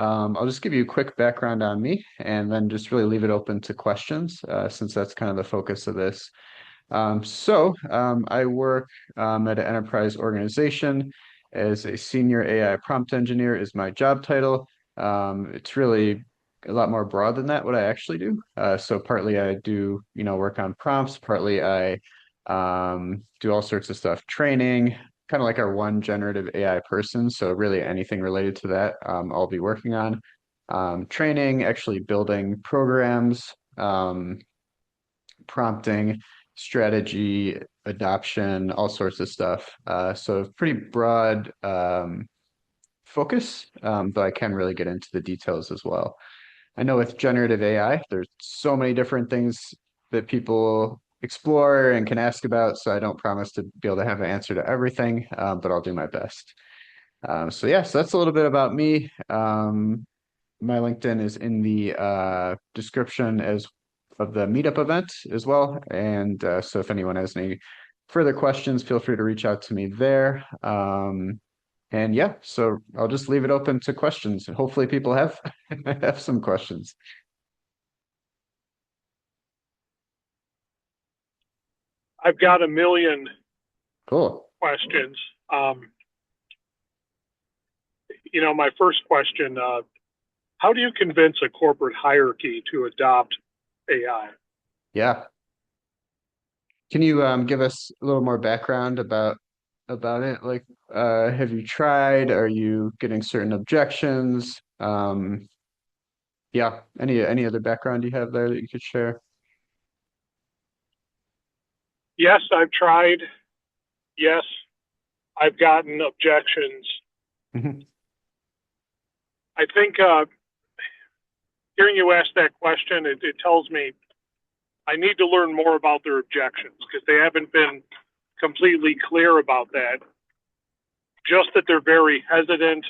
I'll just give you a quick background on me and then just really leave it open to questions since that's kind of the focus of this. I work at an enterprise organization as a senior AI prompt engineer is my job title. It's really a lot more broad than that, what I actually do. So partly I do, work on prompts, partly I do all sorts of stuff, training, kind of like our one generative AI person. So really anything related to that, I'll be working on. Training, actually building programs, prompting, strategy, adoption, all sorts of stuff. So pretty broad focus, but I can really get into the details as well. I know with generative AI, there's so many different things that people explore and can ask about, so I don't promise to be able to have an answer to everything, but I'll do my best. So that's a little bit about me. My LinkedIn is in the description as of the meetup event as well. And so if anyone has any further questions, feel free to reach out to me there. And yeah, so I'll just leave it open to questions. Hopefully people have have some questions. I've got a million Cool. questions. Um, my first question, how do you convince a corporate hierarchy to adopt AI? Yeah. Can you give us a little more background about it? Like, have you tried? Are you getting certain objections? Yeah. Any other background you have there that you could share? Yes, I've tried. Yes, I've gotten objections. Mhm. I think hearing you ask that question, it tells me I need to learn more about their objections because they haven't been completely clear about that. Just that they're very hesitant.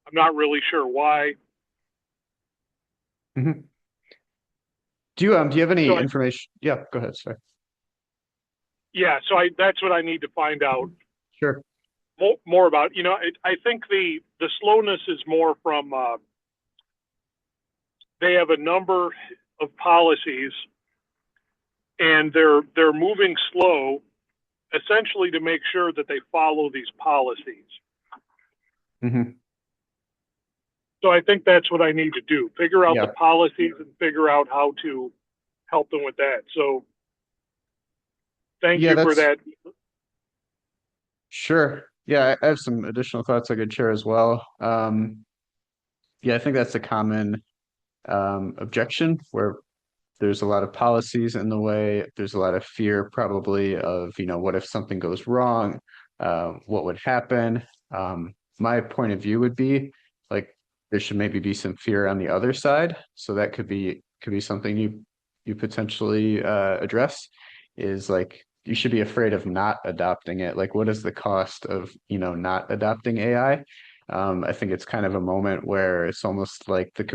I'm not really sure why. Mhm. Do you have any So information? Yeah, go ahead. Sorry. yeah, that's what I need to find out Sure. more about. I think the slowness is more from they have a number of policies and they're moving slow, essentially to make sure that they follow these policies. Hmm. So I think that's what I need to do: figure out the Yeah. policies and figure out how to help them with that. So thank Yeah, you for that's that. sure. Yeah, I have some additional thoughts I could share as well. Yeah, I think that's a common objection where there's a lot of policies in the way. There's a lot of fear, probably, of, what if something goes wrong? What would happen? My point of view would be like there should maybe be some fear on the other side. So that could be something you potentially address is like you should be afraid of not adopting it. Like, what is the cost of, not adopting AI? I think it's kind of a moment where it's almost like the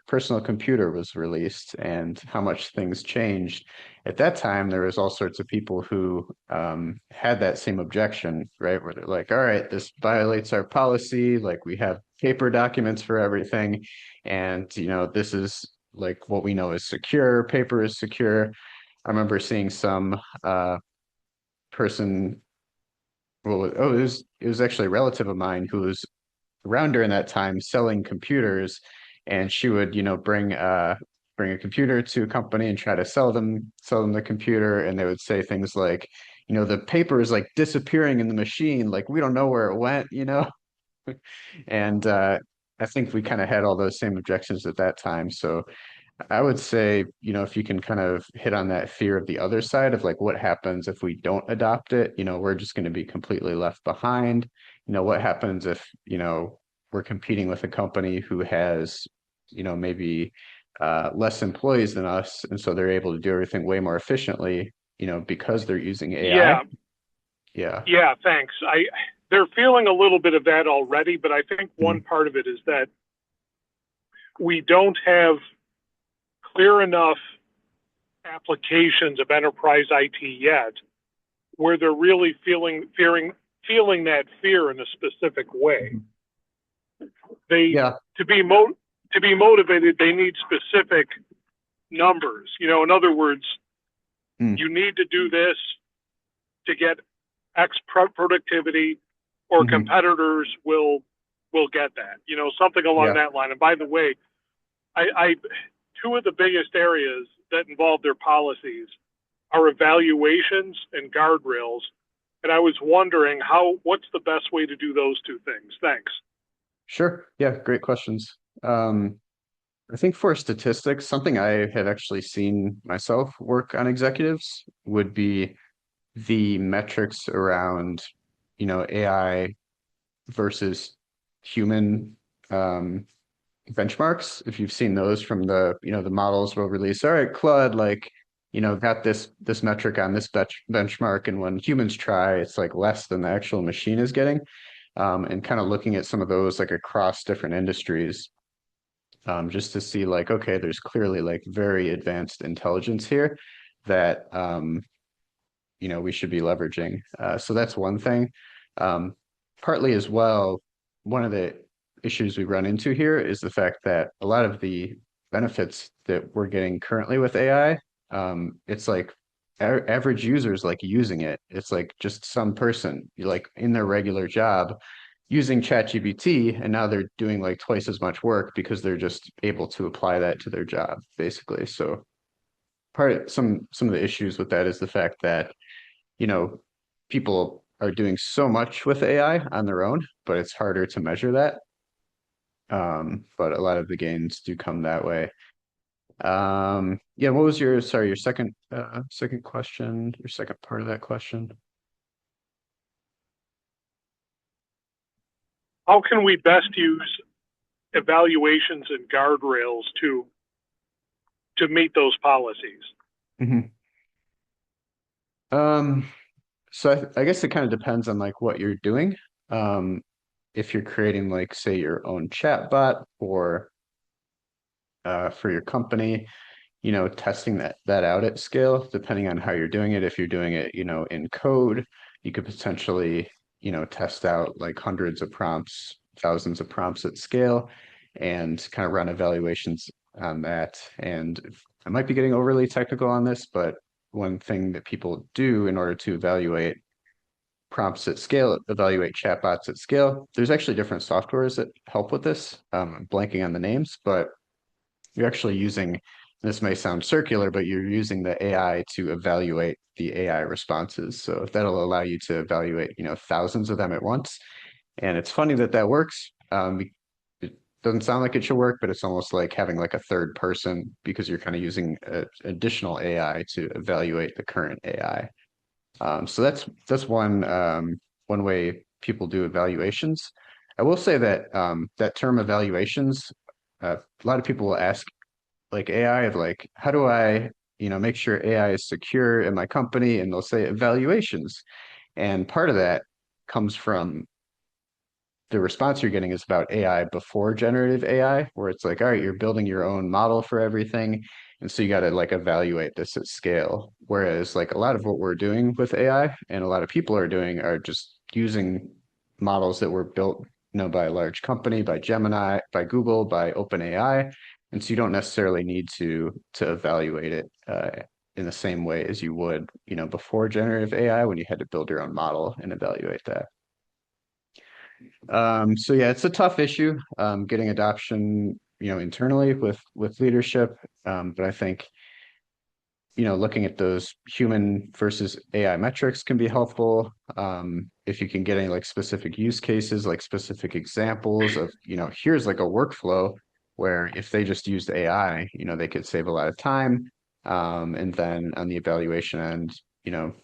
personal computer was released and how much things changed. At that time, there was all sorts of people who had that same objection, right? Where they're like, all right, this violates our policy. Like we have paper documents for everything. And, this is like what we know is secure. Paper is secure. I remember seeing some person, it was actually a relative of mine who was around during that time selling computers, and she would, bring a computer to a company and try to sell them the computer, and they would say things like, the paper is like disappearing in the machine, like we don't know where it went. And I think we kind of had all those same objections at that time. So I would say, if you can kind of hit on that fear of the other side of like what happens if we don't adopt it, we're just going to be completely left behind. What happens if, we're competing with a company who has, maybe less employees than us, and so they're able to do everything way more efficiently, because they're using AI. Yeah, Yeah. yeah, thanks. They're feeling a little bit of that already, but I think one Mhm. part of it is that we don't have clear enough applications of enterprise IT yet where they're really feeling that fear in a specific way. Mhm. They Yeah. to be motivated, they need specific numbers. In other words, Mm. you need to do this to get X productivity, or Hmm. competitors will get that. Something along Yeah. that line. And by the way, I two of the biggest areas that involve their policies are evaluations and guardrails. And I was wondering what's the best way to do those two things? Thanks. Sure. Yeah. Great questions. I think for statistics, something I have actually seen myself work on executives would be the metrics around, AI versus human benchmarks. If you've seen those from the models will release, all right, Claude, like, got this metric on this benchmark, and when humans try, it's like less than the actual machine is getting. And kind of looking at some of those like across different industries, just to see like, okay, there's clearly like very advanced intelligence here that we should be leveraging. So that's one thing. Um, Partly as well, one of the issues we run into here is the fact that a lot of the benefits that we're getting currently with AI, it's like average users like using it. It's like just some person like in their regular job using ChatGPT, and now they're doing like twice as much work because they're just able to apply that to their job, basically. So some of the issues with that is the fact that you know, people are doing so much with AI on their own, but it's harder to measure that. But a lot of the gains do come that way. Yeah, what was sorry, your second question, your second part of that question? How can we best use evaluations and guardrails to meet those policies? Hmm. Um, so I guess it kind of depends on like what you're doing. Um, if you're creating like say your own chat bot for your company, testing that out at scale, depending on how you're doing it. If you're doing it, in code, you could potentially, test out like hundreds of prompts, thousands of prompts at scale, and kind of run evaluations on that. And I might be getting overly technical on this, but one thing that people do in order to evaluate prompts at scale, evaluate chatbots at scale, there's actually different softwares that help with this. I'm blanking on the names, but you're actually using, this may sound circular, but you're using the AI to evaluate the AI responses. So that'll allow you to evaluate, thousands of them at once. And it's funny that that works. It doesn't sound like it should work, but it's almost like having like a third person because you're kind of using additional AI to evaluate the current AI. So that's one way people do evaluations. I will say that that term evaluations, a lot of people will ask like AI of like, how do I, make sure AI is secure in my company? And they'll say evaluations. And part of that comes from the response you're getting is about AI before generative AI, where it's like, all right, you're building your own model for everything. And so you got to like evaluate this at scale. Whereas like a lot of what we're doing with AI and a lot of people are doing are just using models that were built, by a large company, by Gemini, by Google, by OpenAI. And so you don't necessarily need to evaluate it in the same way as you would, before generative AI when you had to build your own model and evaluate that. So yeah, it's a tough issue, getting adoption, internally with leadership. But I think, looking at those human versus AI metrics can be helpful. If you can get any like specific use cases, like specific examples of, here's like a workflow where if they just used AI, they could save a lot of time. And then on the evaluation end,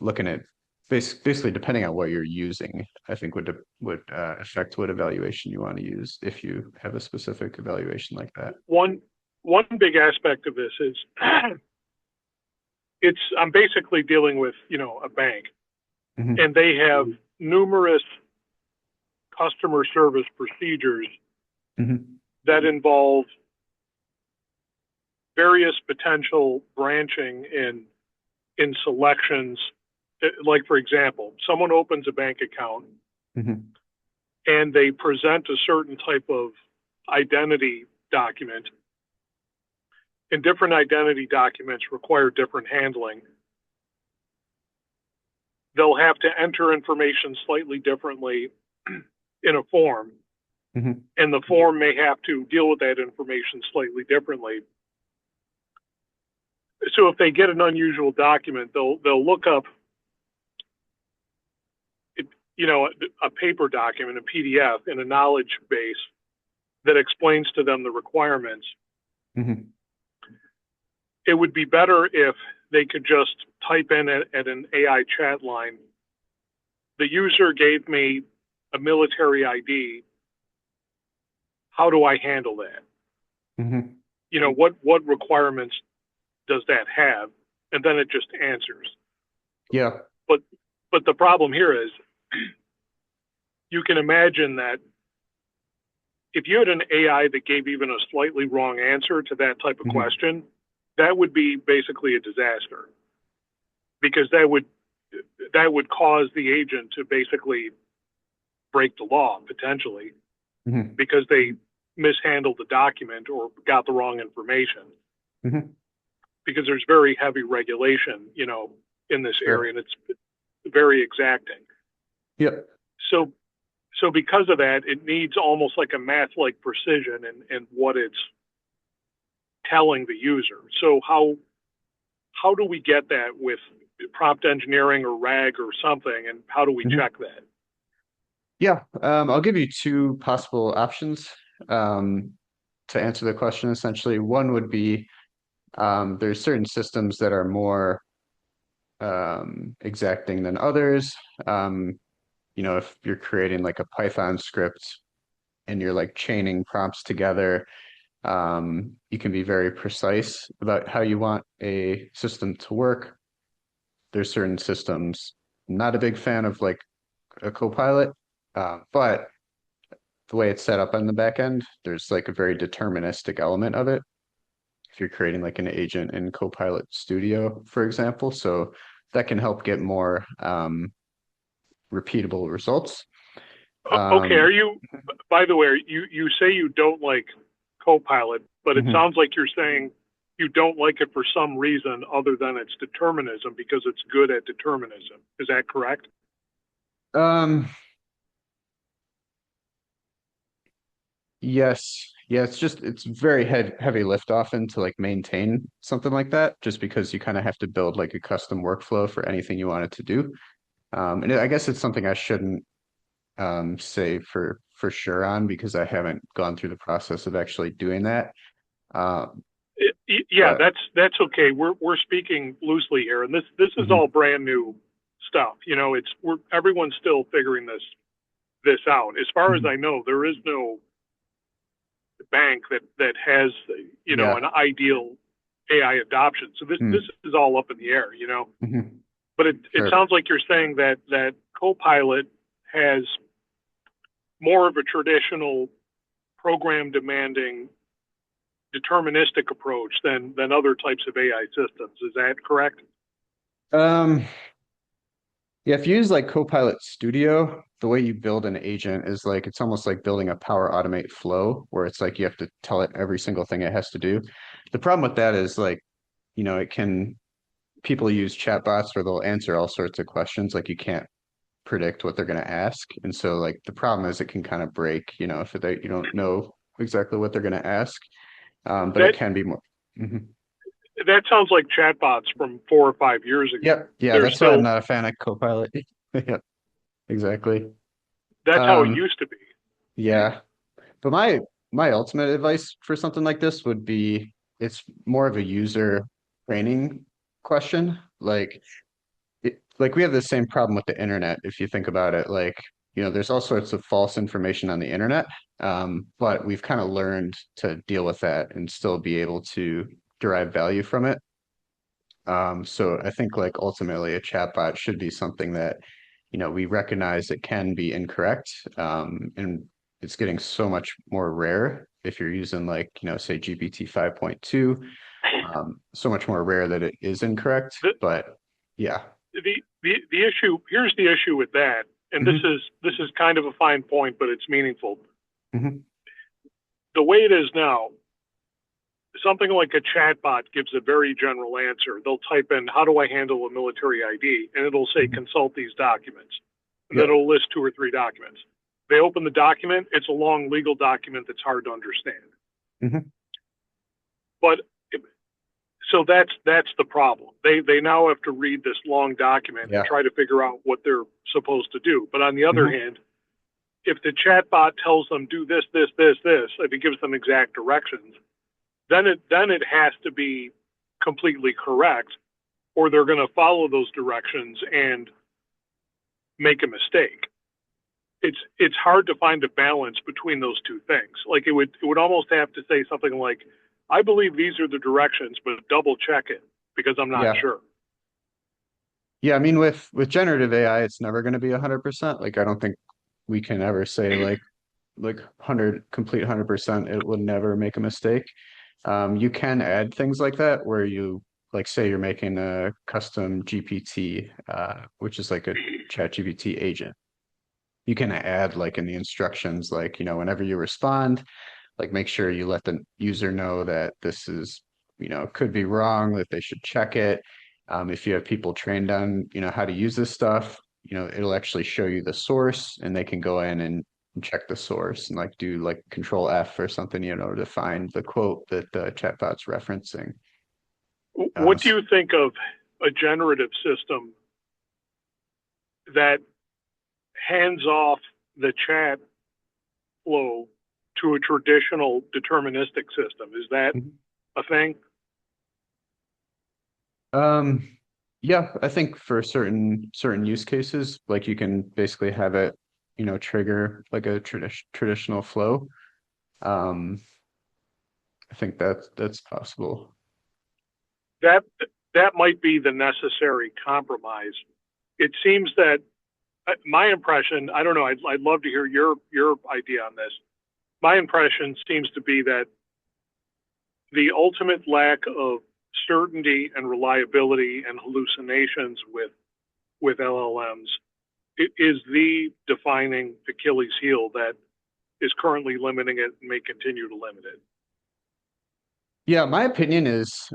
looking at basically depending on what you're using, I think would affect what evaluation you want to use if you have a specific evaluation like that. One big aspect of this is I'm basically dealing with a bank, Hmm. and they have numerous customer service procedures Hmm. that involve various potential branching in selections. Like, for example, someone opens a bank account Hmm. and they present a certain type of identity document, and different identity documents require different handling. They'll have to enter information slightly differently in a form, Mm-hmm. and the form may have to deal with that information slightly differently. So if they get an unusual document, they'll look up, a paper document, a PDF, in a knowledge base that explains to them the requirements. Mm-hmm. It would be better if they could just type in at an AI chat line, the user gave me a military ID. How do I handle that? Mm-hmm. What requirements does that have? And then it just answers. Yeah. But the problem here is you can imagine that if you had an AI that gave even a slightly wrong answer to that type of Mm-hmm. question, that would be basically a disaster, because that would cause the agent to basically break the law potentially, Mm-hmm. because they mishandled the document or got the wrong information. Mm-hmm. Because there's very heavy regulation, in this Sure. area, and it's very exacting. Yep. So because of that, it needs almost like a math-like precision in what it's telling the user. So how do we get that with prompt engineering or RAG or something, and how do we Mm-hmm. check that? Yeah. I'll give you two possible options to answer the question. Essentially, one would be there's certain systems that are more exacting than others. If you're creating like a Python script and you're like chaining prompts together, you can be very precise about how you want a system to work. There's certain systems, I'm not a big fan of like a Copilot, but the way it's set up on the back end, there's like a very deterministic element of it. If you're creating like an agent in Copilot Studio, for example, so that can help get more repeatable results. Okay, Um, by the way, you say you don't like Copilot, but it mhm. sounds like you're saying you don't like it for some reason other than its determinism, because it's good at determinism. Is that correct? Um, yes, yeah, it's very heavy lift often to like maintain something like that, just because you kind of have to build like a custom workflow for anything you want it to do. And I guess it's something I shouldn't say for sure on because I haven't gone through the process of actually doing that. Um, Yeah, but that's okay. We're speaking loosely here, and this is mhm, all brand new stuff. Everyone's still figuring this out. As far as mhm. I know, there is no bank that has Yeah. an ideal AI adoption. So this Mm, is all up in the air. mhm. But it Sure. sounds like you're saying that Copilot has more of a traditional program demanding deterministic approach than other types of AI systems. Is that correct? Um, yeah, if you use like Copilot Studio, the way you build an agent is like it's almost like building a Power Automate flow where it's like you have to tell it every single thing it has to do. The problem with that is like, it can people use chatbots where they'll answer all sorts of questions like you can't predict what they're going to ask. And so like the problem is it can kind of break, if you don't know exactly what they're going to ask. But it That can be more. Mhm. that sounds like chatbots from 4 or 5 years ago. Yep. Yeah, They're that's why I'm still not a fan of Copilot. Yep, exactly. That's how it Um, used to be. yeah. But my ultimate advice for something like this would be it's more of a user training question. Like we have the same problem with the internet if you think about it. Like, there's all sorts of false information on the internet. But we've kind of learned to deal with that and still be able to derive value from it. So I think like ultimately a chatbot should be something that, we recognize it can be incorrect. And it's getting so much more rare if you're using like, say GPT 5.2, so much more rare that it is incorrect. The, But yeah. the issue here's the issue with that, and this Hmm. is kind of a fine point, but it's meaningful. Hmm. the way it is now, something like a chatbot gives a very general answer. They'll type in, how do I handle a military ID? And it'll say, Mhm. consult these documents. And then Yep. it'll list 2 or 3 documents. They open the document, it's a long legal document that's hard to understand. Hmm. But so that's the problem. They now have to read this long document and Yeah. try to figure out what they're supposed to do. But on the other Hmm. hand, if the chatbot tells them do this, this, this, this, if it gives them exact directions, then it has to be completely correct, or they're going to follow those directions and make a mistake. It's hard to find a balance between those two things. Like it would almost have to say something like, I believe these are the directions, but double check it because I'm not Yeah. sure. Yeah. I mean, with generative AI, it's never going to be 100%. Like, I don't think we can ever say like 100% it will never make a mistake. You can add things like that where you like say you're making a custom GPT, which is like a chat GPT agent. You can add like in the instructions, like, whenever you respond, like make sure you let the user know that this is, could be wrong, that they should check it. If you have people trained on, how to use this stuff, it'll actually show you the source and they can go in and check the source and like do like control F or something, to find the quote that the chatbot's referencing. What do S- you think of a generative system that hands off the chat flow to a traditional deterministic system? Is that a thing? Um, yeah, I think for certain use cases, like you can basically have it, trigger like a traditional flow. Um, I think that's possible. That that might be the necessary compromise. It seems that my impression, I don't know, I'd love to hear your idea on this. My impression seems to be that the ultimate lack of certainty and reliability and hallucinations with LLMs is the defining Achilles heel that is currently limiting it and may continue to limit it. Yeah, my opinion is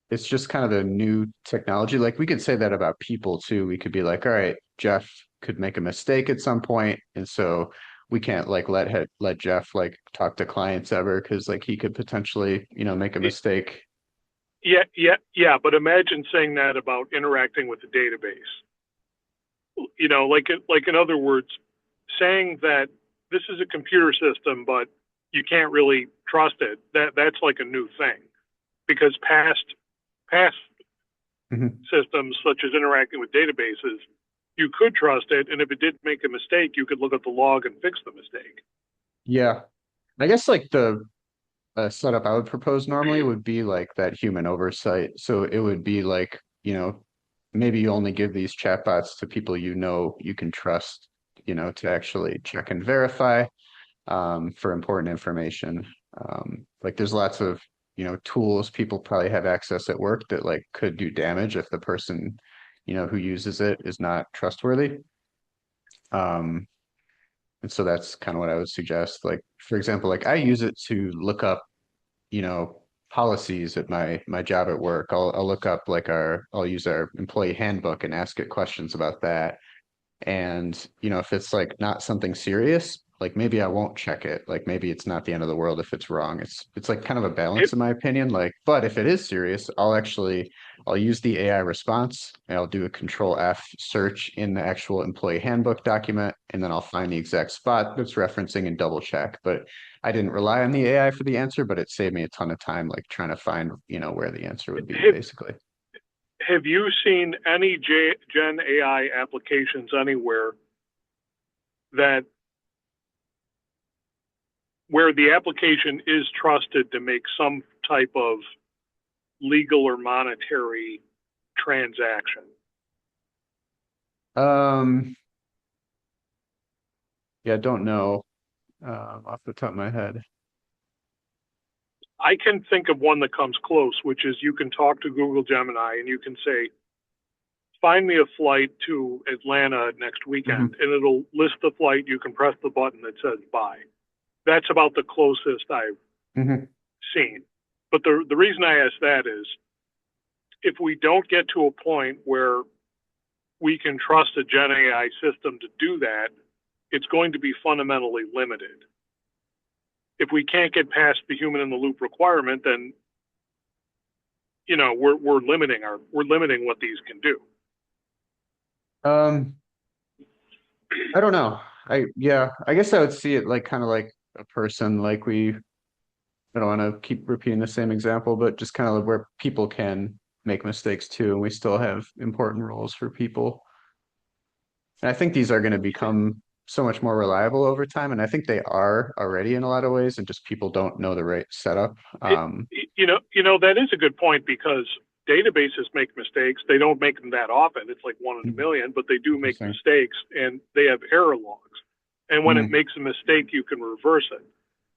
it's just kind of a new technology. Like we could say that about people too. We could be like, all right, Jeff could make a mistake at some point, and so we can't like let Jeff like talk to clients ever because like he could potentially, make a mistake. Yeah. But imagine saying that about interacting with the database. Like in other words, saying that this is a computer system, but you can't really trust it. That's like a new thing because past Mhm. systems such as interacting with databases, you could trust it, and if it did make a mistake, you could look at the log and fix the mistake. Yeah, I guess like the setup I would propose normally would be like that human oversight. So it would be like, maybe you only give these chatbots to people you can trust, to actually check and verify for important information. Like there's lots of, tools people probably have access at work that like could do damage if the person, who uses it is not trustworthy. Um, and so that's kind of what I would suggest. Like, for example, like I use it to look up policies at my job at work. I'll look up like I'll use our employee handbook and ask it questions about that. And, if it's like not something serious, like maybe I won't check it. Like maybe it's not the end of the world if it's wrong. It's like kind of a balance It, in my opinion. Like, but if it is serious, I'll use the AI response and I'll do a control F search in the actual employee handbook document, and then I'll find the exact spot that's referencing and double check. But I didn't rely on the AI for the answer, but it saved me a ton of time, like trying to find, where the answer would be, have, basically. have you seen any Gen AI applications anywhere that where the application is trusted to make some type of legal or monetary transaction? Um, yeah, don't know off the top of my head. I can think of one that comes close, which is you can talk to Google Gemini and you can say, find me a flight to Atlanta next weekend, Mhm. and it'll list the flight. You can press the button that says buy. That's about the closest I've Hmm. seen. But the reason I ask that is if we don't get to a point where we can trust a Gen AI system to do that, it's going to be fundamentally limited. If we can't get past the human in the loop requirement, then we're limiting what these can do. Um, I don't know. I guess I would see it like kind of like a person, like I don't want to keep repeating the same example, but just kind of where people can make mistakes too, and we still have important roles for people. And I think these are going to become so much more reliable over time, and I think they are already in a lot of ways, and just people don't know the right setup. It, that is a good point because databases make mistakes. They don't make them that often. It's like one in a million, but they do make Interesting. mistakes and they have error logs. And when it Mm-hmm. makes a mistake, you can reverse it.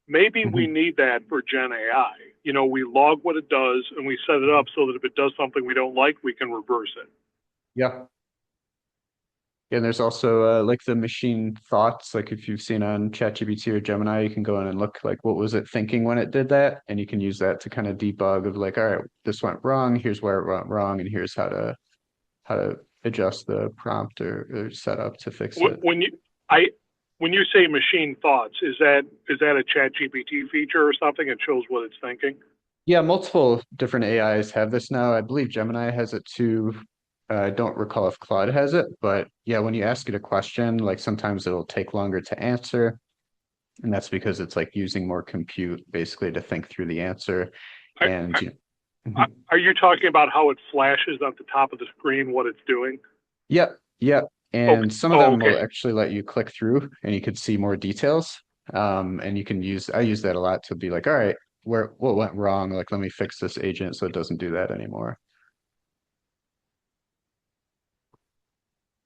Maybe we Mm-hmm. need that for Gen AI. We log what it does and we set it up so that if it does something we don't like, we can reverse it. Yeah. Yeah, and there's also like the machine thoughts. Like if you've seen on ChatGPT or Gemini, you can go in and look like what was it thinking when it did that, and you can use that to kind of debug of like, all right, this went wrong. Here's where it went wrong, and here's how to adjust the prompt or setup to fix it. When you I when you say machine thoughts, is that a Chat GPT feature or something? It shows what it's thinking. Yeah, multiple different AIs have this now. I believe Gemini has it too. I don't recall if Claude has it, but yeah, when you ask it a question, like sometimes it'll take longer to answer. And that's because it's like using more compute basically to think through the answer. Are, And are, mhm. are you talking about how it flashes at the top of the screen what it's doing? Yep, yep. Okay. And some of Oh, them okay. will actually let you click through and you could see more details. And you can I use that a lot to be like, all right, what went wrong? Like, let me fix this agent so it doesn't do that anymore.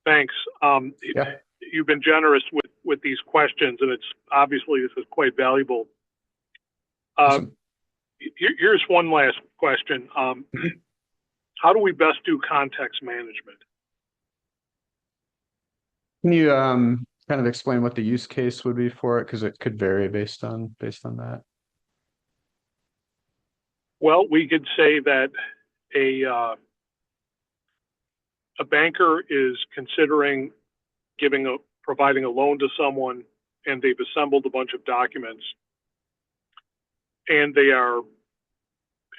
Thanks. Yeah, You've been generous with these questions, and it's obviously this is quite valuable. Uh, awesome. here's one last question. Mhm. How do we best do context management? Can you kind of explain what the use case would be for it? Because it could vary based on that. Well, we could say that a uh, a banker is considering providing a loan to someone, and they've assembled a bunch of documents, and they are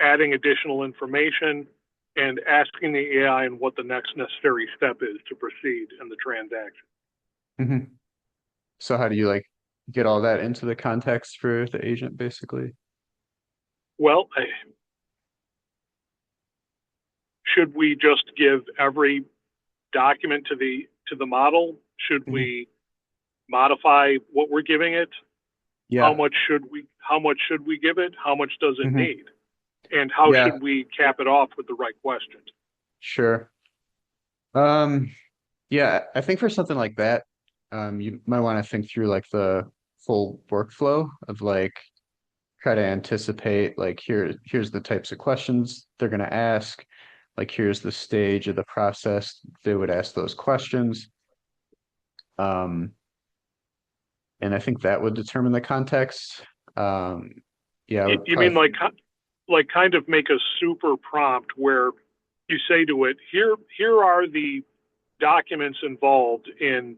adding additional information and asking the AI and what the next necessary step is to proceed in the transaction. Hmm. So how do you like get all that into the context for the agent, basically? Well, should we just give every document to the model? Should Hmm. we modify what we're giving it? How Yeah. much should we give it? How much does it Hmm. need? And how Yeah, should we cap it off with the right questions? sure. Um, yeah, I think for something like that, you might want to think through like the full workflow of like try to anticipate like here's the types of questions they're going to ask, like here's the stage of the process they would ask those questions. Um, and I think that would determine the context. Um, yeah, I would You mean probably, like kind of make a super prompt where you say to it, here are the documents involved in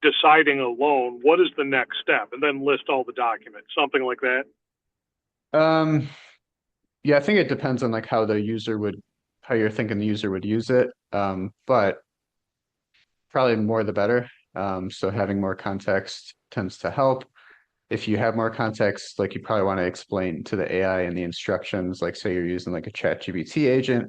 deciding a loan. What is the next step? And then list all the documents, something like that. um, yeah, I think it depends on like how you're thinking the user would use it. But probably more the better. So having more context tends to help. If you have more context, like you probably want to explain to the AI and the instructions, like say you're using like a chat GBT agent,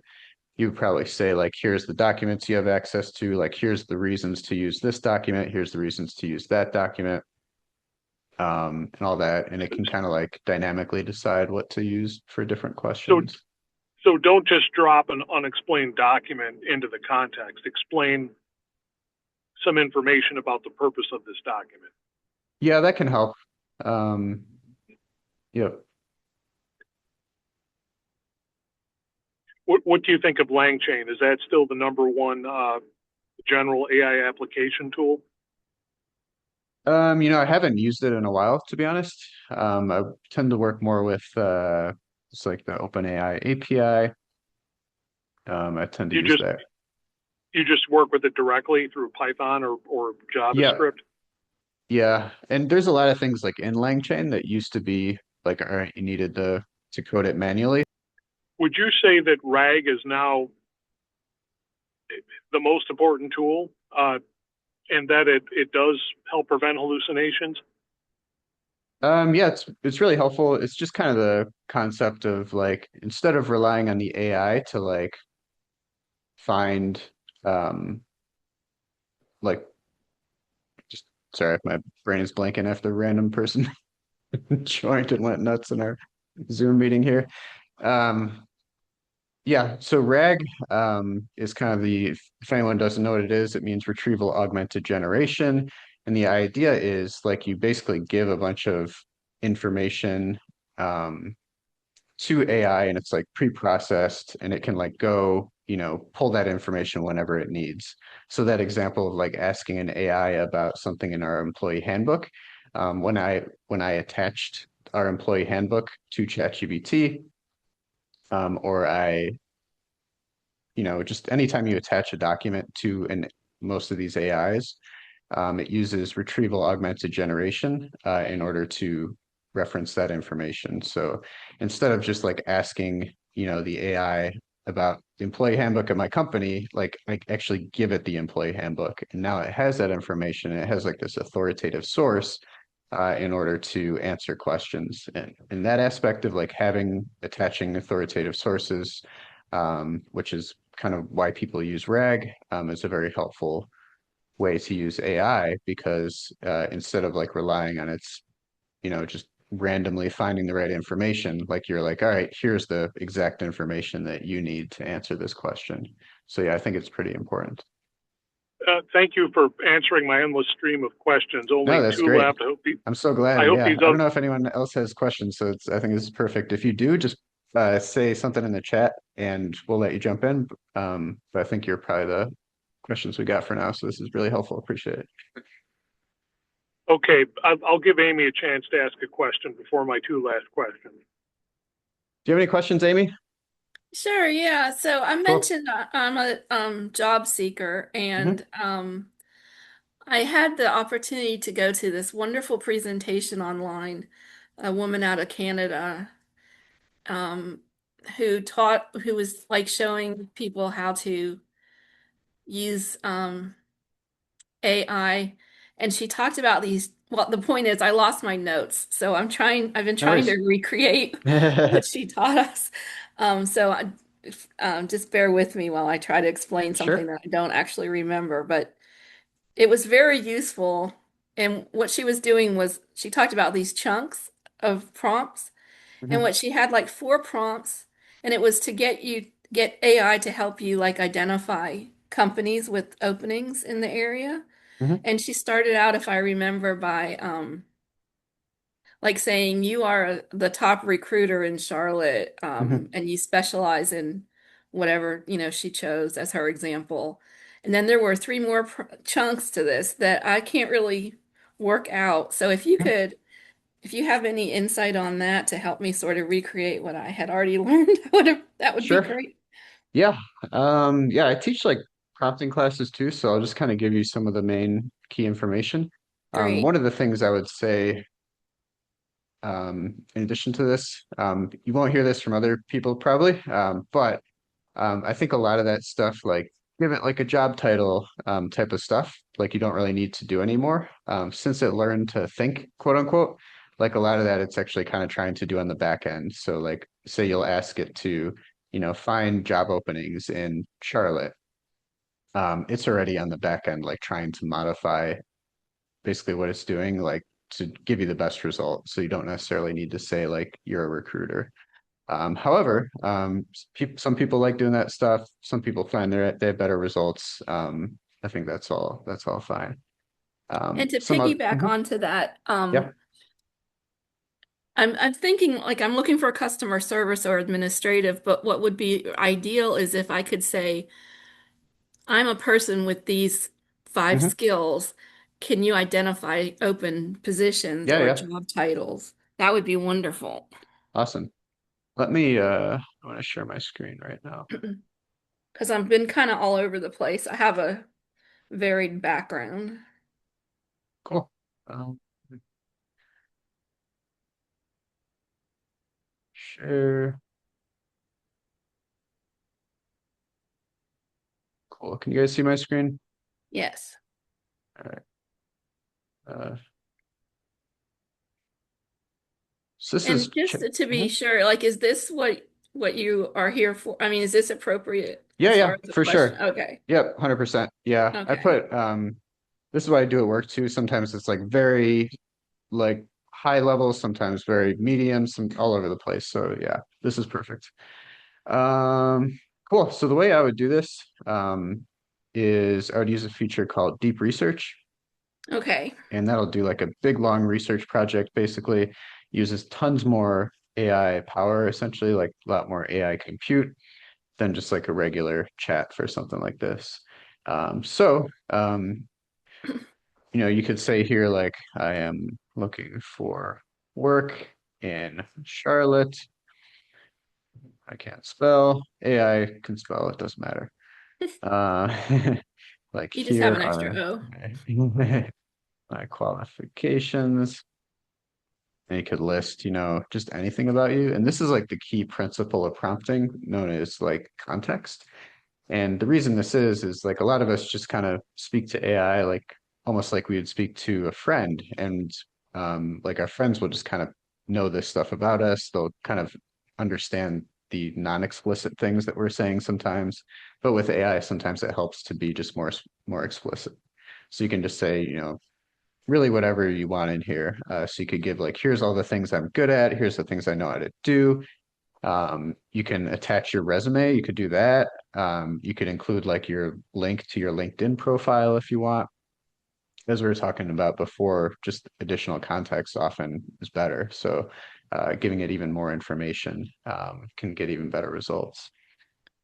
you would probably say like, here's the documents you have access to, like here's the reasons to use this document, here's the reasons to use that document, and all that. And it can kind of like dynamically decide what to use for different So questions. so don't just drop an unexplained document into the context. Explain some information about the purpose of this document. Yeah, that can help. Um, yeah. What do you think of LangChain? Is that still the number one general AI application tool? I haven't used it in a while, to be honest. I tend to work more with it's like the OpenAI API. I tend to You use just that. you just work with it directly through Python or Yeah, JavaScript. yeah. And there's a lot of things like in LangChain that used to be like, all right, you needed to code it manually. Would you say that RAG is now the most important tool, and that it does help prevent hallucinations? Yeah, it's really helpful. It's just kind of the concept of like instead of relying on the AI to like find like just sorry, my brain is blanking after a random person joined and went nuts in our Zoom meeting here. Um, yeah, so RAG is kind of if anyone doesn't know what it is, it means Retrieval Augmented Generation. And the idea is like you basically give a bunch of information um, to AI and it's like pre-processed and it can like go, pull that information whenever it needs. So that example of like asking an AI about something in our employee handbook, when I attached our employee handbook to ChatGPT, or just anytime you attach a document to most of these AIs, it uses retrieval augmented generation in order to reference that information. So instead of just like asking, the AI about the employee handbook at my company, like I actually give it the employee handbook, and now it has that information. And it has like this authoritative source in order to answer questions. And in that aspect of like attaching authoritative sources, which is kind of why people use RAG, is a very helpful way to use AI because instead of like relying on its, just randomly finding the right information, like you're like, all right, here's the exact information that you need to answer this question. So yeah, I think it's pretty important. Thank you for answering my endless stream of questions. No, Only that's two great. left. I'm so I glad. hope Yeah. these I don't other. know if anyone else has questions, so I think this is perfect. If you do, just say something in the chat and we'll let you jump in. But I think you're probably the questions we got for now. So this is really helpful. Appreciate it. Okay, I'll give Amy a chance to ask a question before my two last questions. Do you have any questions, Amy? Sure, yeah. So I Cool. mentioned I'm a job seeker, Hmm. and I had the opportunity to go to this wonderful presentation online. A woman out of Canada um, who was like showing people how to use AI, and she talked about these. Well, the point is, I lost my notes, so I've been No trying to worries. recreate what she taught us. So just bear with me while I try to explain something Sure. that I don't actually remember. But it was very useful. And what she was doing was she talked about these chunks of prompts, and Hmm. what she had like four prompts, and it was to get AI to help you like identify companies with openings in the area. Hmm. And she started out, if I remember, by like saying you are the top recruiter in Charlotte, Hmm. and you specialize in whatever, she chose as her example. And then there were three more chunks to this that I can't really work out. So if you have any insight on that to help me sort of recreate what I had already learned, that would be Sure. great. Yeah. Yeah, I teach like prompting classes too, so I'll just kind of give you some of the main key information. Great. One of the things I would say, in addition to this, you won't hear this from other people probably, but I think a lot of that stuff, like give it like a job title type of stuff, like you don't really need to do anymore. Since it learned to think, quote unquote, like a lot of that it's actually kind of trying to do on the back end. So like say you'll ask it to, find job openings in Charlotte. It's already on the back end, like trying to modify basically what it's doing, like to give you the best result. So you don't necessarily need to say like you're a recruiter. However, some people like doing that stuff. Some people find they have better results. I think that's all fine. And to Some other, piggyback mhm. onto that, Yeah. I'm thinking like I'm looking for customer service or administrative, but what would be ideal is if I could say, I'm a person with these five Hmm. skills. can you identify open positions Yeah, or yeah. job titles? That would be wonderful. Awesome. Let me I want to share my screen right now. Because I've been kind of all over the place. I have a varied background. Cool. Um, share. Cool. Can you guys see my screen? Yes. All right. Uh, so this is And just to be Mhm. sure, like, is this what you are here for? I mean, is this appropriate Yeah, as far yeah, as the for question? sure. Okay. Yep, 100%. Yeah. I Okay. put this is what I do at work too. Sometimes it's like very like high level, sometimes very medium, some all over the place. So yeah, this is perfect. Um, cool. So the way I would do this is I would use a feature called deep research, Okay. and that'll do like a big long research project, basically uses tons more AI power, essentially like a lot more AI compute than just like a regular chat for something like this. You could say here like I am looking for work in Charlotte. I can't spell. AI can spell, it doesn't matter. Like You just have here an extra are O. my qualifications. And you could list, just anything about you. And this is like the key principle of prompting, known as like context. And the reason this is like a lot of us just kind of speak to AI like almost like we would speak to a friend. And like our friends will just kind of know this stuff about us. They'll kind of understand the non-explicit things that we're saying sometimes. But with AI, sometimes it helps to be just more explicit. So you can just say, really whatever you want in here. So you could give like, here's all the things I'm good at. Here's the things I know how to do. You can attach your resume. You could do that. You could include like your link to your LinkedIn profile if you want. As we were talking about before, just additional context often is better. So giving it even more information can get even better results.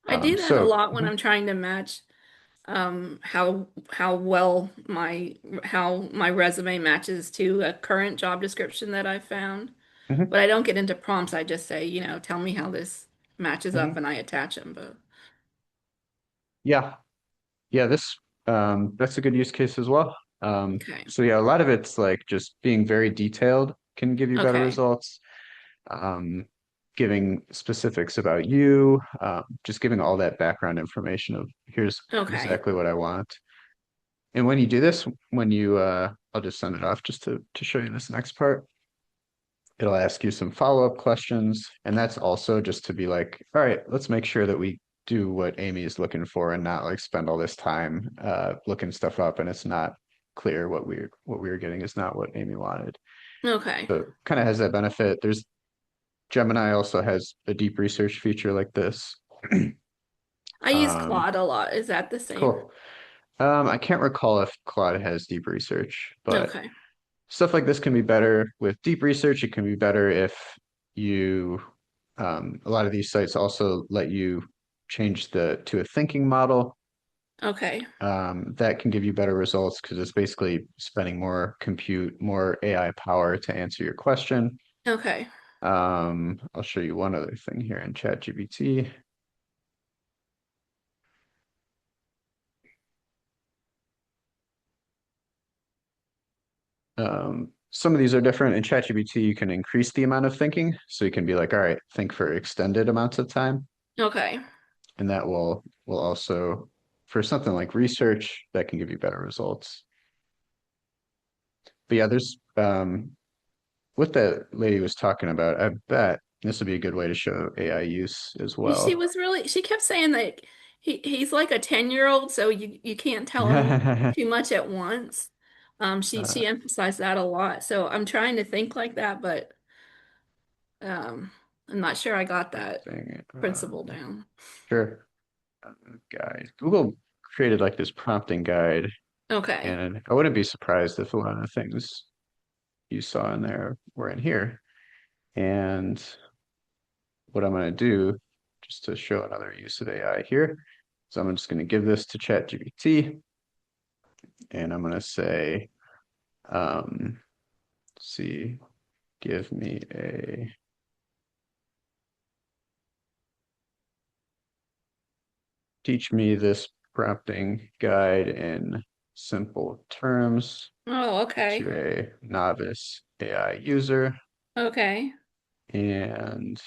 I do that a So lot when I'm trying to match how well how my resume matches to a current job description that I found. mhm, But I don't get into prompts. I just say, tell me how this matches up mhm. and I attach them. But Yeah, yeah, this that's a good use case as well. okay. So yeah, a lot of it's like just being very detailed can give you better Okay. results. Giving specifics about you, just giving all that background information of here's Okay. exactly what I want. And when you do this, when you I'll just send it off just to show you this next part. It'll ask you some follow-up questions, and that's also just to be like, all right, let's make sure that we do what Amy is looking for and not like spend all this time looking stuff up and it's not clear what we were getting is not what Amy wanted. Okay. So it kind of has that benefit. There's Gemini also has a deep research feature like this. I use Um, Claude a lot. Is that the same? cool. I can't recall if Claude has deep research, but Okay. stuff like this can be better with deep research. It can be better if you, a lot of these sites also let you change to a thinking model. Okay. That can give you better results because it's basically spending more compute, more AI power to answer your question. Okay. I'll show you one other thing here in ChatGPT. Some of these are different. In ChatGPT, you can increase the amount of thinking. So you can be like, all right, think for extended amounts of time. Okay. And that will also, for something like research, that can give you better results. But yeah, there's what that lady was talking about, I bet this would be a good way to show AI use as She well. was really, she kept saying that he's like a 10-year-old, so you can't tell him too much at once. She Uh, emphasized that a lot. So I'm trying to think like that, but um, I'm not sure I got that thing, principle down. sure. Guide. Google created like this prompting guide, Okay. and I wouldn't be surprised if a lot of the things you saw in there were in here. And what I'm going to do, just to show another use of AI here, so I'm just going to give this to ChatGPT, and I'm going to say, Let's see, give me a teach me this prompting guide in simple terms Oh, to okay. a novice AI user. Okay. And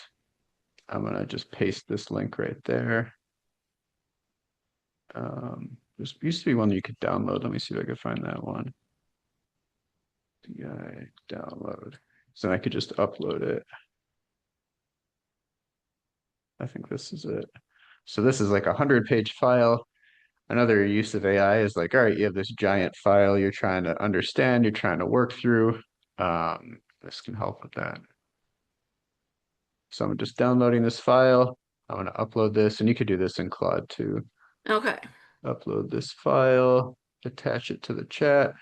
I'm gonna just paste this link right there. There's used to be one you could download. Let me see if I can find that one. AI download. So I could just upload it. I think this is it. So this is like a 100-page file. Another use of AI is like, all right, you have this giant file you're trying to understand, you're trying to work through. This can help with that. So I'm just downloading this file. I'm going to upload this, and you could do this in Claude too. Okay. Upload this file, attach it to the chat.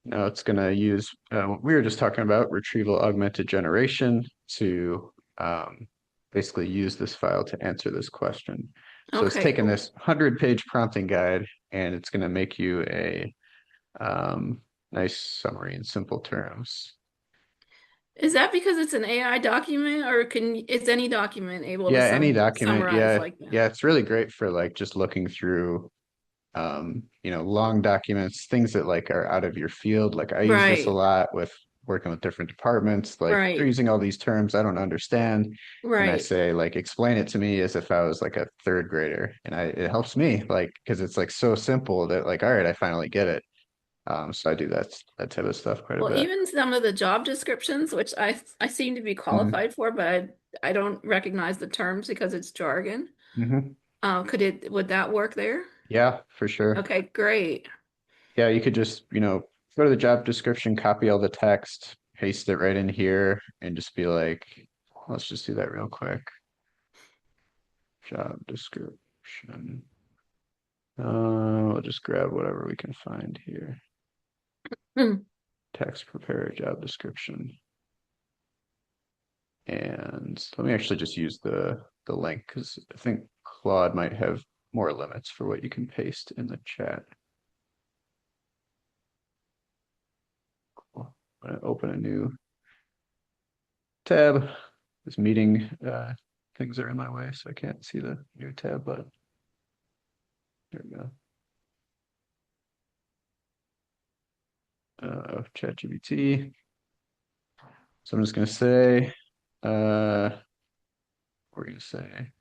Now it's going to use, we were just talking about retrieval augmented generation to basically use this file to answer this question. So it's Okay, taken cool. this 100-page prompting guide and it's going to make you a nice summary in simple terms. Is that because it's an AI document, or is any document able to Yeah, any document. summarize Yeah, like that? yeah, it's really great for like just looking through long documents, things that like are out of your field. Like I use this a Right, lot with working with different departments. Like they're right, using all these terms I don't understand. And I right. say, like, explain it to me as if I was like a third grader. And it helps me, like, because it's like so simple that like, all right, I finally get it. So I do that type of stuff quite a Well, bit. even some of the job descriptions, which I seem to be Hmm. qualified for, but I don't recognize the terms because it's jargon. Hmm. Would that work there? Yeah, for sure. Okay, great. Yeah, you could just, go to the job description, copy all the text, paste it right in here, and just be like, let's just do that real quick. Job description. We'll just grab whatever we can find here. Hmm. Text prepare job description. And let me actually just use the link because I think Claude might have more limits for what you can paste in the chat. Cool. I'm gonna open a new tab. This meeting things are in my way, so I can't see the new tab button. There we go. ChatGPT. So I'm just gonna say, we're gonna say,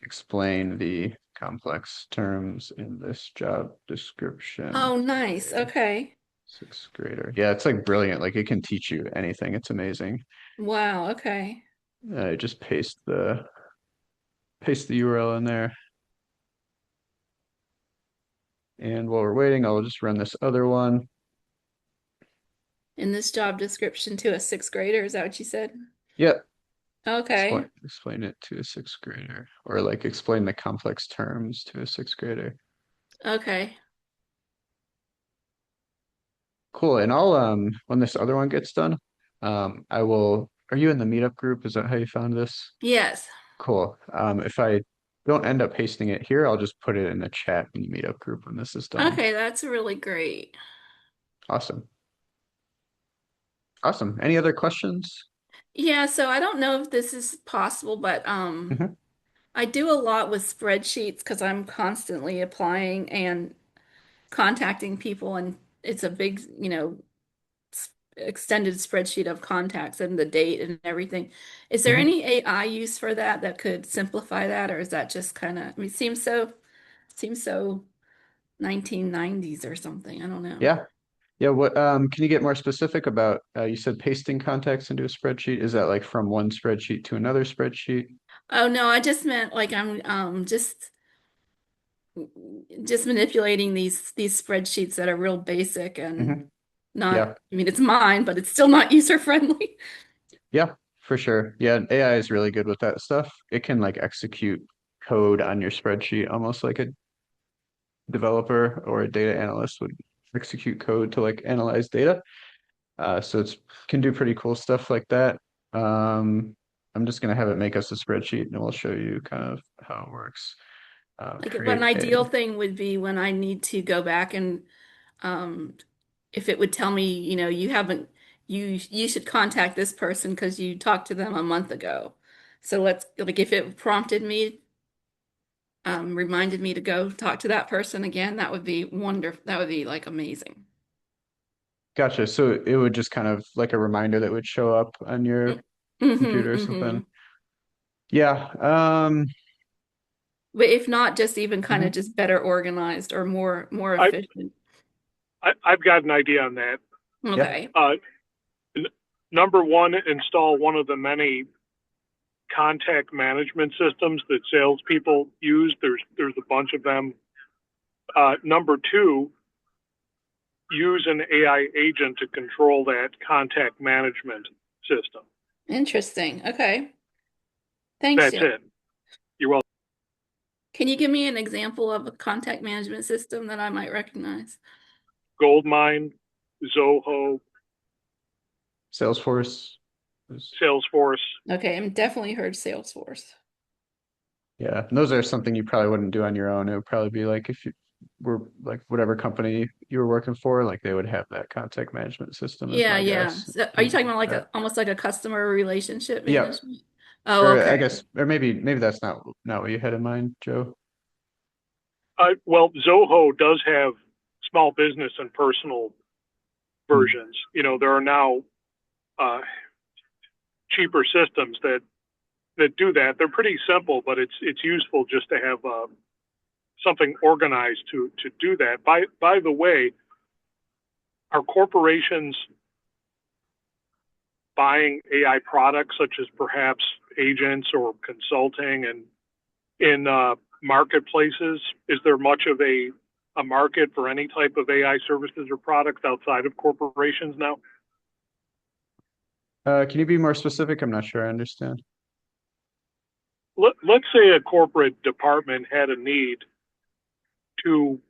explain the complex terms in this job description Oh, to nice. a Okay. sixth grader. Yeah, it's like brilliant. Like it can teach you anything. It's amazing. Wow, okay. Just paste the URL in there. And while we're waiting, I'll just run this other one. In this job description to a sixth grader, is that what you said? Yep. Okay. Explain it to a sixth grader, or like explain the complex terms to a sixth grader. Okay. Cool. And I'll when this other one gets done, I will. Are you in the meetup group? Is that how you found this? Yes. Cool. If I don't end up pasting it here, I'll just put it in the chat in the meetup group when this is done. Okay, that's really great. Awesome. Awesome. Any other questions? Yeah, so I don't know if this is possible, but Hmm. I do a lot with spreadsheets because I'm constantly applying and contacting people, and it's a big, extended spreadsheet of contacts and the date and everything. Is there Hmm. any AI use for that that could simplify that, or is that just kind of, I mean, it seems so 1990s or something. I don't know. Yeah. Yeah. What can you get more specific about you said pasting contacts into a spreadsheet? Is that like from one spreadsheet to another spreadsheet? Oh no, I just meant like I'm just manipulating these spreadsheets that are real basic and Hmm. not, Yeah. I mean, it's mine, but it's still not user friendly. Yeah, for sure. Yeah, AI is really good with that stuff. It can like execute code on your spreadsheet almost like a developer or a data analyst would execute code to like analyze data. So it's can do pretty cool stuff like that. Um, I'm just gonna have it make us a spreadsheet and we'll show you kind of how it works. Like, but an Create ideal a. thing would be when I need to go back and um, if it would tell me, you haven't, you should contact this person because you talked to them a month ago. So like if it prompted me, reminded me to go talk to that person again, that would be wonderful. That would be like amazing. Gotcha. So it would just kind of like a reminder that would show up on your Mm-hmm, computer or mm-hmm. something. Yeah. But if not, just even kind of Mhm. just better organized or more I, efficient. I've got an idea on that. Yeah. Okay. Uh, Number one, install one of the many contact management systems that salespeople use. There's a bunch of them. Number two, use an AI agent to control that contact management system. Interesting. Okay. Thanks, That's Jeff. it. You're welcome. Can you give me an example of a contact management system that I might recognize? Goldmine, Zoho, Salesforce. Salesforce. Okay, I'm definitely heard Salesforce. Yeah. And those are something you probably wouldn't do on your own. It would probably be like if you were like whatever company you were working for, like they would have that contact management system is Yeah, my yeah. guess. So are you And talking about like that, almost like a customer relationship yeah. management? Oh, Or I okay. guess, or maybe that's not what you had in mind, Joe. Well, Zoho does have small business and personal Hmm. versions. There are now uh, cheaper systems that do that. They're pretty simple, but it's useful just to have something organized to do that. By the way, are corporations buying AI products such as perhaps agents or consulting and in marketplaces? Is there much of a market for any type of AI services or products outside of corporations now? Can you be more specific? I'm not sure I understand. Let's say a corporate department had a need to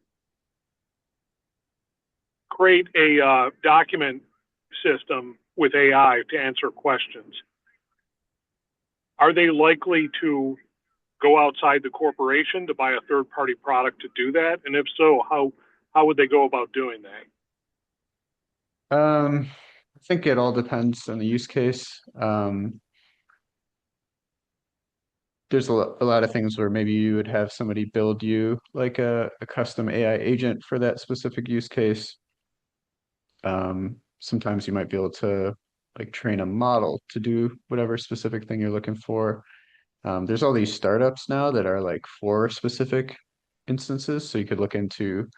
create a document system with AI to answer questions. Are they likely to go outside the corporation to buy a third party product to do that? And if so, how would they go about doing that? I think it all depends on the use case. There's a lot of things where maybe you would have somebody build you like a custom AI agent for that specific use case. Sometimes you might be able to like train a model to do whatever specific thing you're looking for. There's all these startups now that are like for specific instances. So you could look into,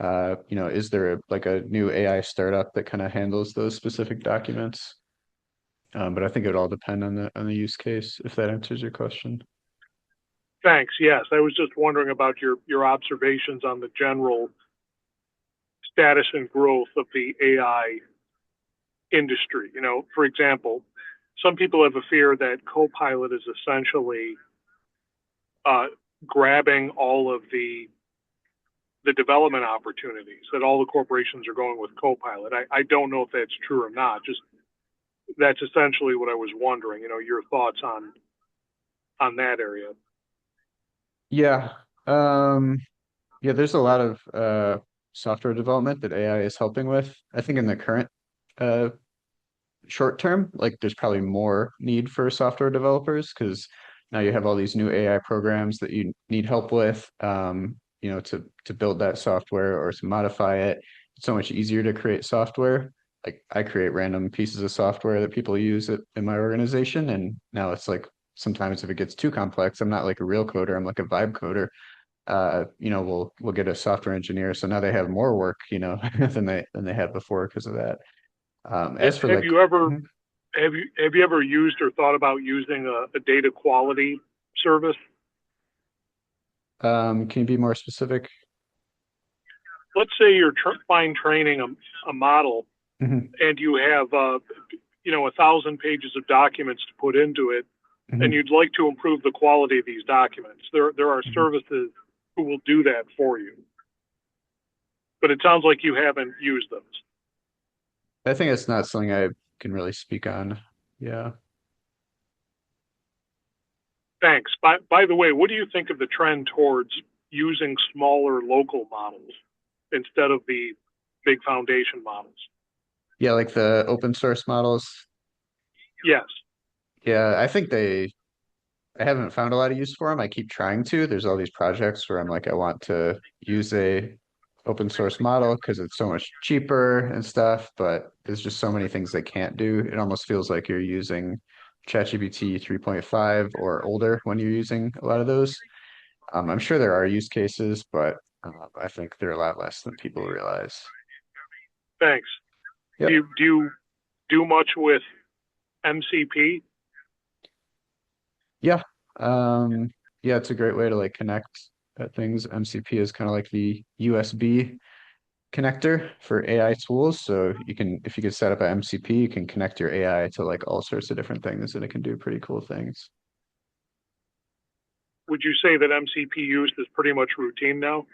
is there like a new AI startup that kind of handles those specific documents? But I think it would all depend on the use case, if that answers your question. Thanks. Yes, I was just wondering about your observations on the general status and growth of the AI industry. For example, some people have a fear that Copilot is essentially uh, grabbing all of the development opportunities, that all the corporations are going with Copilot. I don't know if that's true or not. Just that's essentially what I was wondering. Your thoughts on that area. Yeah. Um, yeah, there's a lot of software development that AI is helping with. I think in the current uh short term, like there's probably more need for software developers because now you have all these new AI programs that you need help with, to build that software or to modify it. It's so much easier to create software. Like I create random pieces of software that people use in my organization, and now it's like sometimes if it gets too complex, I'm not like a real coder, I'm like a vibe coder. We'll get a software engineer, so now they have more work, than they had before because of that. As for Have like, you ever mhm. have you ever used or thought about using a data quality service? Can you be more specific? Let's say you're fine training a model, Hmm. and you have 1,000 pages of documents to put into it, and Hmm. you'd like to improve the quality of these documents. There are Hmm. services who will do that for you, but it sounds like you haven't used those. I think it's not something I can really speak on. Yeah. Thanks. By the way, what do you think of the trend towards using smaller local models instead of the big foundation models. Yeah, like the open source models. Yes. Yeah, I haven't found a lot of use for them. I keep trying to. There's all these projects where I'm like, I want to use a open source model because it's so much cheaper and stuff, but there's just so many things they can't do. It almost feels like you're using ChatGPT 3.5 or older when you're using a lot of those. I'm sure there are use cases, but I think they're a lot less than people realize. Thanks. Yep. Do you do much with MCP? Yeah. Um, yeah, it's a great way to like connect things. MCP is kind of like the USB connector for AI tools. So you can, if you could set up a MCP, you can connect your AI to like all sorts of different things and it can do pretty cool things. Would you say that MCP use is pretty much routine now?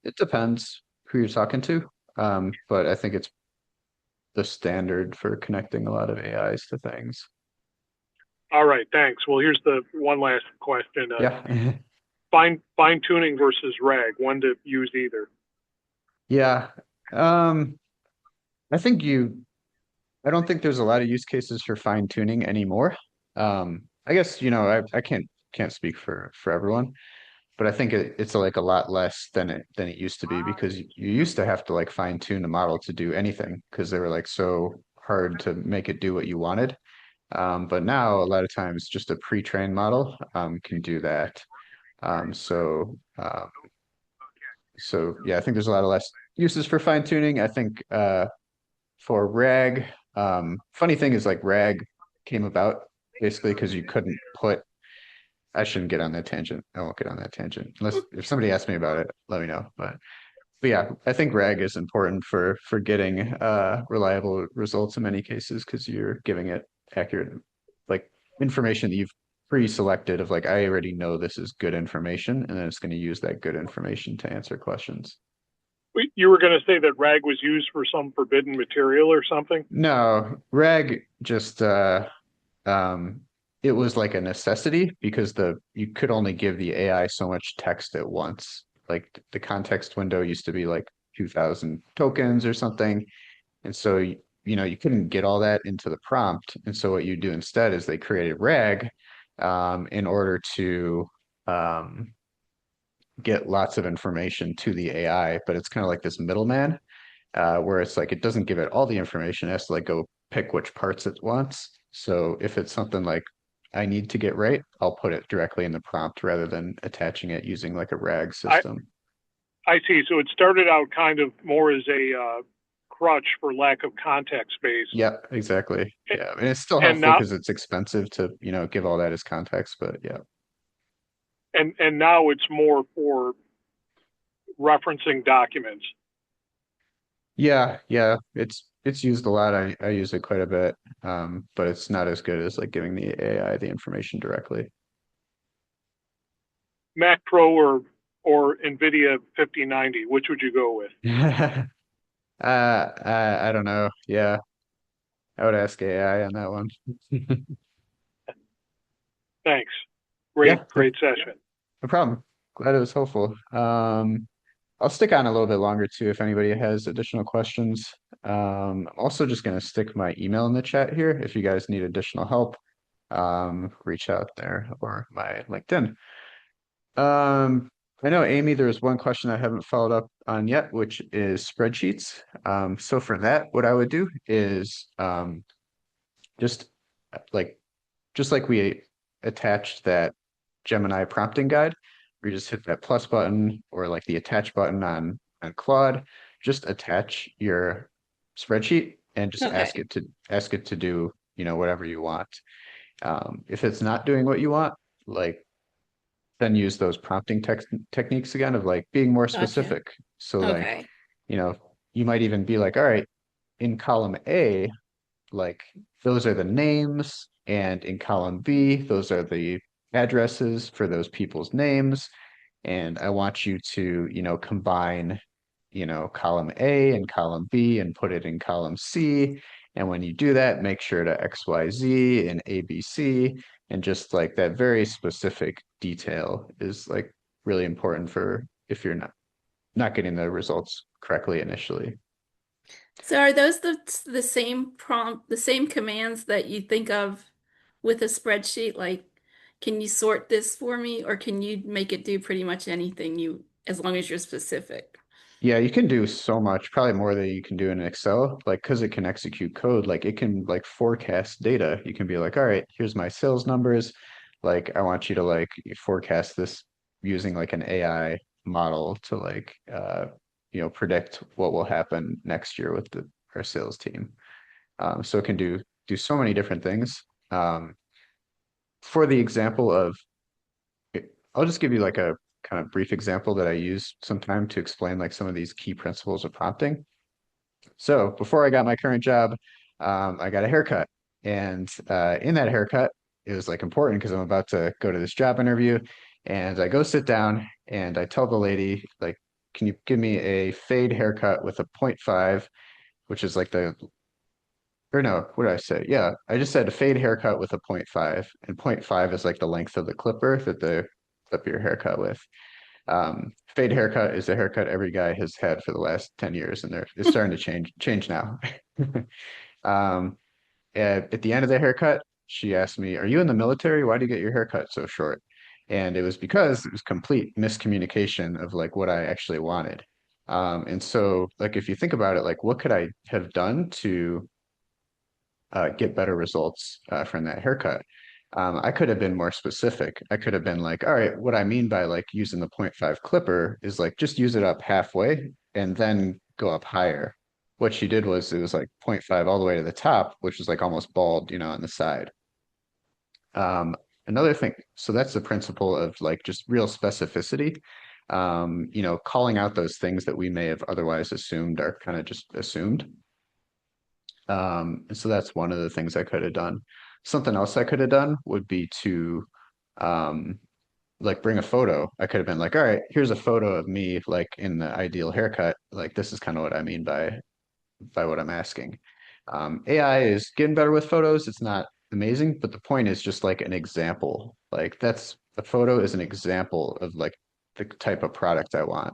It depends who you're talking to. But I think it's the standard for connecting a lot of AIs to things. All right, thanks. Well, here's the one last question. Yeah. Fine tuning versus RAG, when to use either. Yeah. Um, I think I don't think there's a lot of use cases for fine tuning anymore. I guess, I can't speak for everyone, but I think it's like a lot less than it used to be because you used to have to like fine tune a model to do anything because they were like so hard to make it do what you wanted. But now a lot of times just a pre-trained model can do that. Um, so um, so yeah, I think there's a lot of less uses for fine tuning. I think for RAG, funny thing is like RAG came about basically because you couldn't put. I shouldn't get on that tangent. I won't get on that tangent unless if somebody asks me about it, let me know. But yeah, I think RAG is important for getting reliable results in many cases because you're giving it accurate like information that you've pre-selected of like I already know this is good information, and then it's going to use that good information to answer questions. You were going to say that RAG was used for some forbidden material or something? No, RAG just um it was like a necessity because the you could only give the AI so much text at once. Like the context window used to be like 2000 tokens or something. And so you couldn't get all that into the prompt. And so what you do instead is they created RAG in order to um get lots of information to the AI, but it's kind of like this middleman where it's like it doesn't give it all the information. It has to like go pick which parts it wants. So if it's something like I need to get right, I'll put it directly in the prompt rather than attaching it using like a RAG I, system. I see. So it started out kind of more as a crutch for lack of context space. Yeah, exactly. Yeah. And it's still And helpful now because it's expensive to, give all that as context, but yeah. and now it's more for referencing documents. Yeah, yeah. It's used a lot. I use it quite a bit. But it's not as good as like giving the AI the information directly. Mac Pro or NVIDIA 5090, which would you go with? I don't know. Yeah. I would ask AI on that one. Thanks. Yeah, Great session. no problem. Glad it was helpful. I'll stick on a little bit longer too if anybody has additional questions. I'm also just going to stick my email in the chat here if you guys need additional help. Reach out there or my LinkedIn. I know, Amy, there was one question I haven't followed up on yet, which is spreadsheets. So for that, what I would do is just like just like we attached that Gemini prompting guide, where you just hit that plus button or like the attach button on Claude, just attach your spreadsheet and just Okay. ask it to do, whatever you want. If it's not doing what you want, like then use those prompting techniques again of like being more Gotcha. specific. So like, Okay. you know, you might even be like, all right, in column A, like those are the names, and in column B, those are the addresses for those people's names. And I want you to, combine, column A and column B and put it in column C. And when you do that, make sure to XYZ and ABC. And just like that very specific detail is like really important for if you're not getting the results correctly initially. So are those the same prompt, the same commands that you think of with a spreadsheet? Like, can you sort this for me, or can you make it do pretty much anything you, as long as you're specific? Yeah, you can do so much, probably more than you can do in Excel, like because it can execute code, like it can like forecast data. You can be like, all right, here's my sales numbers. Like I want you to like forecast this using like an AI model to like predict what will happen next year with our sales team. So it can do so many different things. Um, for the example of, I'll just give you like a kind of brief example that I use sometime to explain like some of these key principles of prompting. So before I got my current job, I got a haircut, and in that haircut, it was like important because I'm about to go to this job interview, and I go sit down and I tell the lady like, "Can you give me a fade haircut with a point 0.5, which is like the or no, what did I say? Yeah, I just said a fade haircut with a point 0.5, and point 0.5 is like the length of the clipper that they clip your haircut with. Fade haircut is a haircut every guy has had for the last 10 years, and it's starting to change now. Um, at the end of the haircut, she asked me, "Are you in the military? Why do you get your haircut so short?" And it was because it was complete miscommunication of like what I actually wanted. And so, like, if you think about it, like, what could I have done to get better results from that haircut? I could have been more specific. I could have been like, all right, what I mean by like using the point 0.5 clipper is like just use it up halfway and then go up higher. What she did was it was like point 0.5 all the way to the top, which is like almost bald, on the side. Um, Another thing, so that's the principle of like just real specificity. Calling out those things that we may have otherwise assumed are kind of just assumed. And so that's one of the things I could have done. Something else I could have done would be to um, like bring a photo. I could have been like, all right, here's a photo of me like in the ideal haircut. Like this is kind of what I mean by what I'm asking. AI is getting better with photos. It's not amazing, but the point is just like an example. Like that's a photo is an example of like the type of product I want.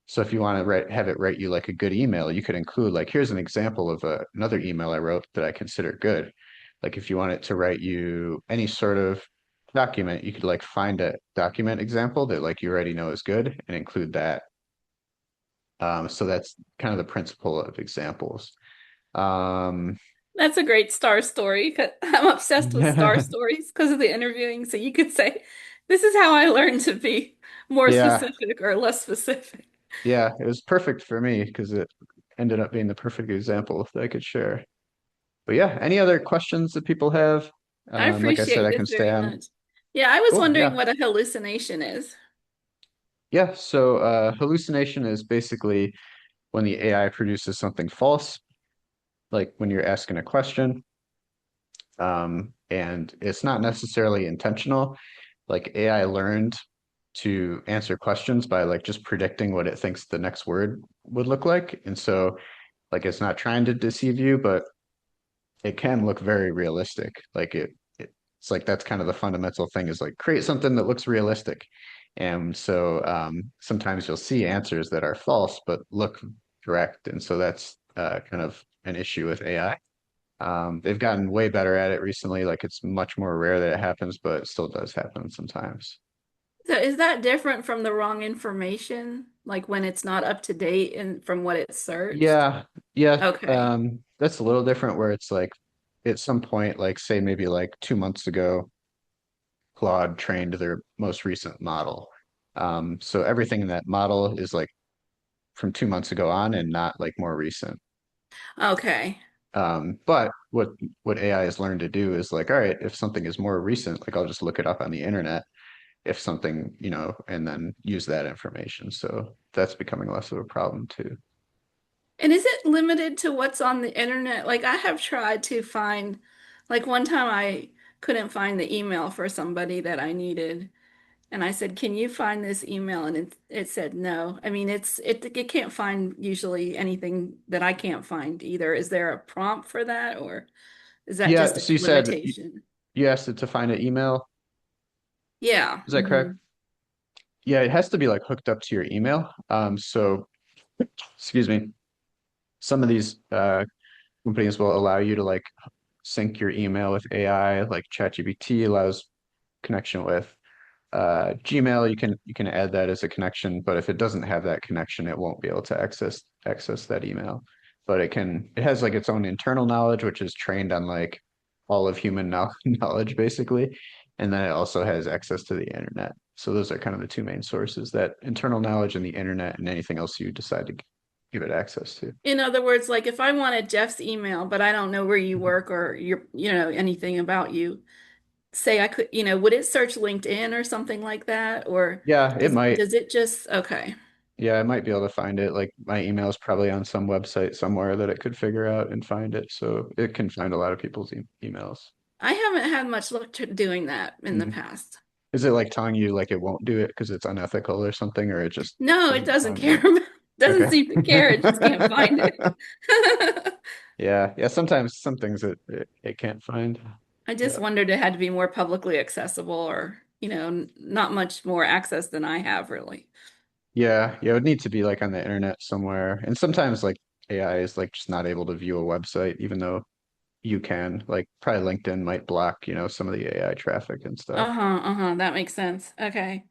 So if you want to have it write you like a good email, you could include like, here's an example of another email I wrote that I consider good. Like if you want it to write you any sort of document, you could like find a document example that like you already know is good and include that. So that's kind of the principle of examples. Um, That's a great star story. 'Cause I'm obsessed with star stories because of the interviewing. So you could say, "This is how I learned to be more yeah, specific or less specific." yeah, it was perfect for me because it ended up being the perfect example that I could share. But yeah, any other questions that people have? I Like I said, appreciate I this can stay very on. much. Yeah, I was Cool. wondering Yeah. what a hallucination is. Yeah. So hallucination is basically when the AI produces something false, like when you're asking a question, and it's not necessarily intentional. Like AI learned to answer questions by like just predicting what it thinks the next word would look like. And so like it's not trying to deceive you, but it can look very realistic. Like it's like that's kind of the fundamental thing is like create something that looks realistic. And so sometimes you'll see answers that are false but look correct. And so that's kind of an issue with AI. They've gotten way better at it recently. Like it's much more rare that it happens, but it still does happen sometimes. So is that different from the wrong information, like when it's not up to date and from what it searched? Yeah, yeah. Okay. That's a little different where it's like at some point, like say maybe like 2 months ago, Claude trained their most recent model. So everything in that model is like from 2 months ago on and not like more recent. Okay. But what AI has learned to do is like, all right, if something is more recent, like I'll just look it up on the internet if something, and then use that information. So that's becoming less of a problem too. And is it limited to what's on the internet? Like I have tried to find, like one time I couldn't find the email for somebody that I needed. And I said, "Can you find this email?" And it said no. I mean, it can't find usually anything that I can't find either. Is there a prompt for that, or is that Yeah, just a so you said limitation? you asked it to find an email. Yeah. Is that correct? Yeah, it has to be like hooked up to your email. So excuse me, some of these companies will allow you to like sync your email with AI, like ChatGPT allows connection with Gmail. You can add that as a connection, but if it doesn't have that connection, it won't be able to access that email. But it has like its own internal knowledge, which is trained on like all of human knowledge basically. And then it also has access to the internet. So those are kind of the two main sources, that internal knowledge and the internet and anything else you decide to give it access to. In other words, like if I wanted Jeff's email, but I don't know where you work or anything about you, say I could, would it search LinkedIn or something like that? Or Yeah, it might. does it just, okay. Yeah, I might be able to find it. Like my email is probably on some website somewhere that it could figure out and find it. So it can find a lot of people's emails. I haven't had much luck doing that in the Mhm. past. Is it like telling you like it won't do it because it's unethical or something, or it just No, it doesn't doesn't find it? care. Doesn't Okay. seem to care. It just can't find it. Yeah, yeah. Sometimes some things it can't find. I just Yeah, wondered it had to be more publicly accessible or, not much more access than I have really. yeah, yeah. It would need to be like on the internet somewhere. And sometimes like AI is like just not able to view a website, even though you can. Like probably LinkedIn might block, some of the AI traffic and stuff. Uh-huh, uh-huh. That makes sense. Okay.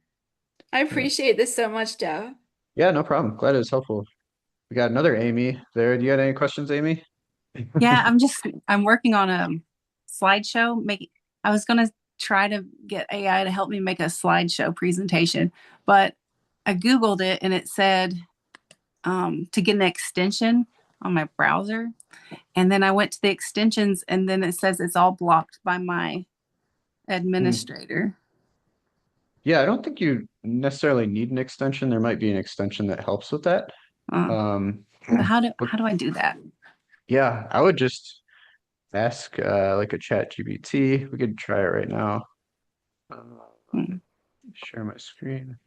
I Yeah. appreciate this so much, Jeff. Yeah, no problem. Glad it was helpful. We got another Amy there. Do you got any questions, Amy? Yeah, I'm working on a slideshow. I was gonna try to get AI to help me make a slideshow presentation, but I Googled it and it said to get an extension on my browser. And then I went to the extensions and then it says it's all blocked by my Hmm. administrator. Yeah, I don't think you necessarily need an extension. There might be an extension that helps with that. Uh, Um, so but how do I do that? yeah, I would just ask like a chat GPT. We could try it right now. Uh, Hmm. share my screen.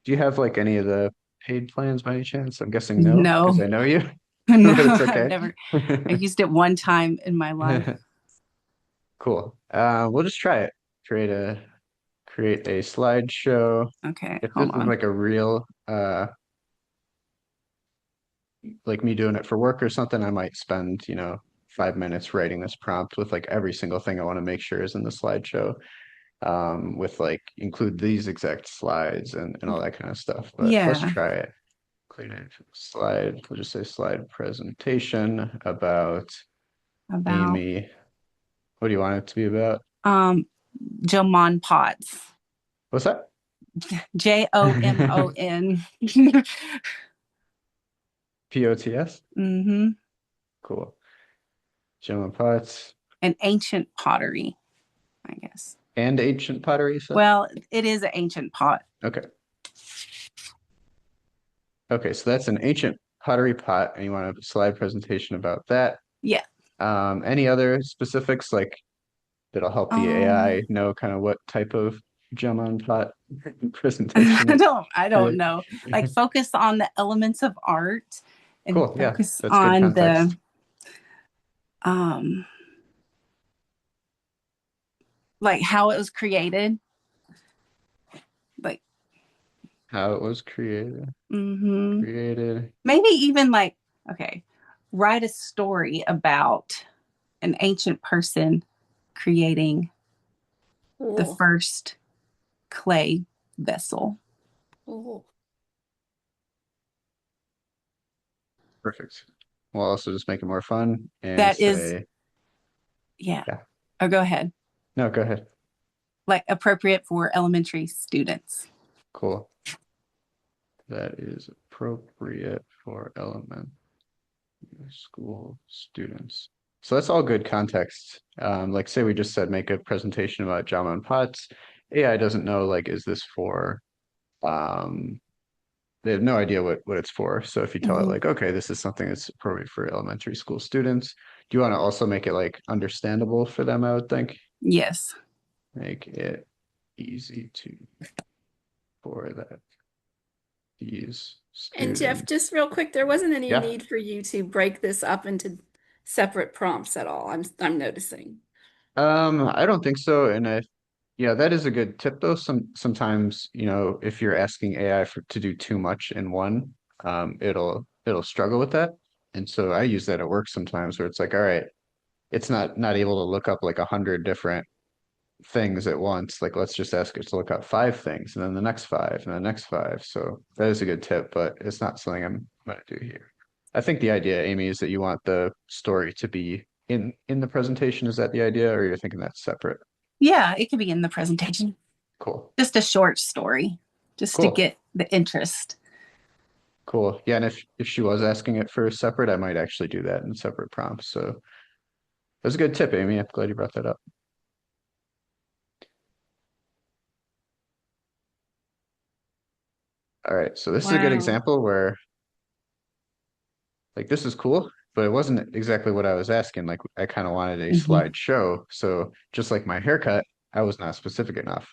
Do you have like any of the paid plans by any chance? I'm guessing no, No, because I know you, no, but it's I've okay. never. I used it one time in my life. Cool. We'll just try it. Create a create a slideshow. Okay, If this hold is on. like a real like me doing it for work or something, I might spend, 5 minutes writing this prompt with like every single thing I want to make sure is in the slideshow, with like include these exact slides and all that kind of stuff. But let's Yeah, try it. Clean it. Slide, we'll just say slide presentation about about Amy. What do you want it to be about? um Jomon Potts. What's that? Jomon. POTS? Mm-hmm. Cool. Gentleman pots An ancient pottery, I guess. and ancient pottery, you said? Well, it is an ancient pot. Okay. Okay, so that's an ancient pottery pot, and you want a slide presentation about that. Yeah. Any other specifics like that'll help the AI Um, know kind of what type of gem on pot presentation I to don't create? know. Like focus on the elements of art and Cool, yeah, focus that's good on the context. um like how it was created. Like How it was created. hmm Created. maybe even like okay, write a story about an ancient person creating the Cool. first clay vessel. Cool. Perfect. We'll also just make it more fun and That is, say, yeah. yeah. Oh, go ahead. No, go ahead. Like appropriate for elementary students. Cool. That is appropriate for elementary school students. So that's all good context. Like say we just said make a presentation about Java and pots. AI doesn't know like is this for um they have no idea what it's for. So if you tell it Hmm. like, okay, this is something that's appropriate for elementary school students, do you want to also make it like understandable for them, I would think? Yes. Make it easy to for that these And Jeff, students. just real quick, there wasn't any Yeah. need for you to break this up into separate prompts at all. I'm noticing. I don't think so. And yeah, that is a good tip though. Sometimes, if you're asking AI to do too much in one, it'll it'll struggle with that. And so I use that at work sometimes where it's like, all right, it's not able to look up like 100 different things at once. Like let's just ask it to look up 5 things and then the next 5 and the next 5. So that is a good tip, but it's not something I'm going to do here. I think the idea, Amy, is that you want the story to be in the presentation. Is that the idea, or you're thinking that's separate? Yeah, it could be in the presentation. Cool. Just a short story, just to Cool. get the interest. Cool. Yeah, and if she was asking it for separate, I might actually do that in separate prompts. So that's a good tip, Amy. I'm glad you brought that up. All right, so this is a good Wow. example where like this is cool, but it wasn't exactly what I was asking. Like I kind of wanted a Hmm. slideshow. So just like my haircut, I was not specific enough.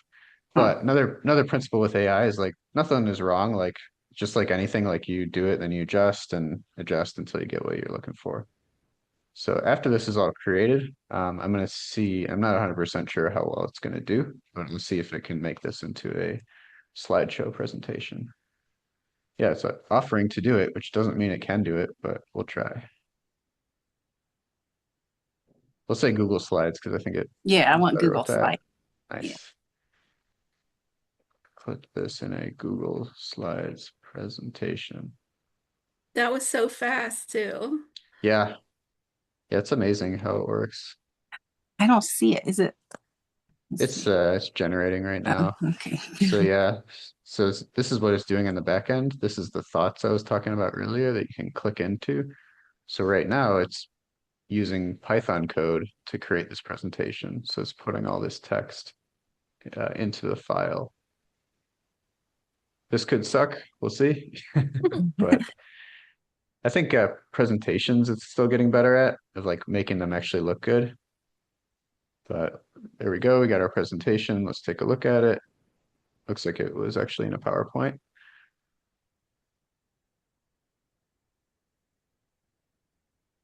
Huh. But another principle with AI is like nothing is wrong. Like just like anything, like you do it, then you adjust and adjust until you get what you're looking for. So after this is all created, I'm going to see, I'm not 100% sure how well it's going to do, but let's see if it can make this into a slideshow presentation. Yeah, it's offering to do it, which doesn't mean it can do it, but we'll try. Let's say Google Slides because I think it Yeah, I is want better Google with that. Slide. Yeah. Nice. Put this in a Google Slides presentation. That was so fast too. Yeah, yeah, it's amazing how it works. I don't see it. Is it? Let's see. It's generating right Oh, now. okay. So yeah, so this is what it's doing in the back end. This is the thoughts I was talking about earlier that you can click into. So right now it's using Python code to create this presentation. So it's putting all this text into the file. This could suck. We'll see. But I think presentations it's still getting better at of like making them actually look good. But there we go. We got our presentation. Let's take a look at it. Looks like it was actually in a PowerPoint.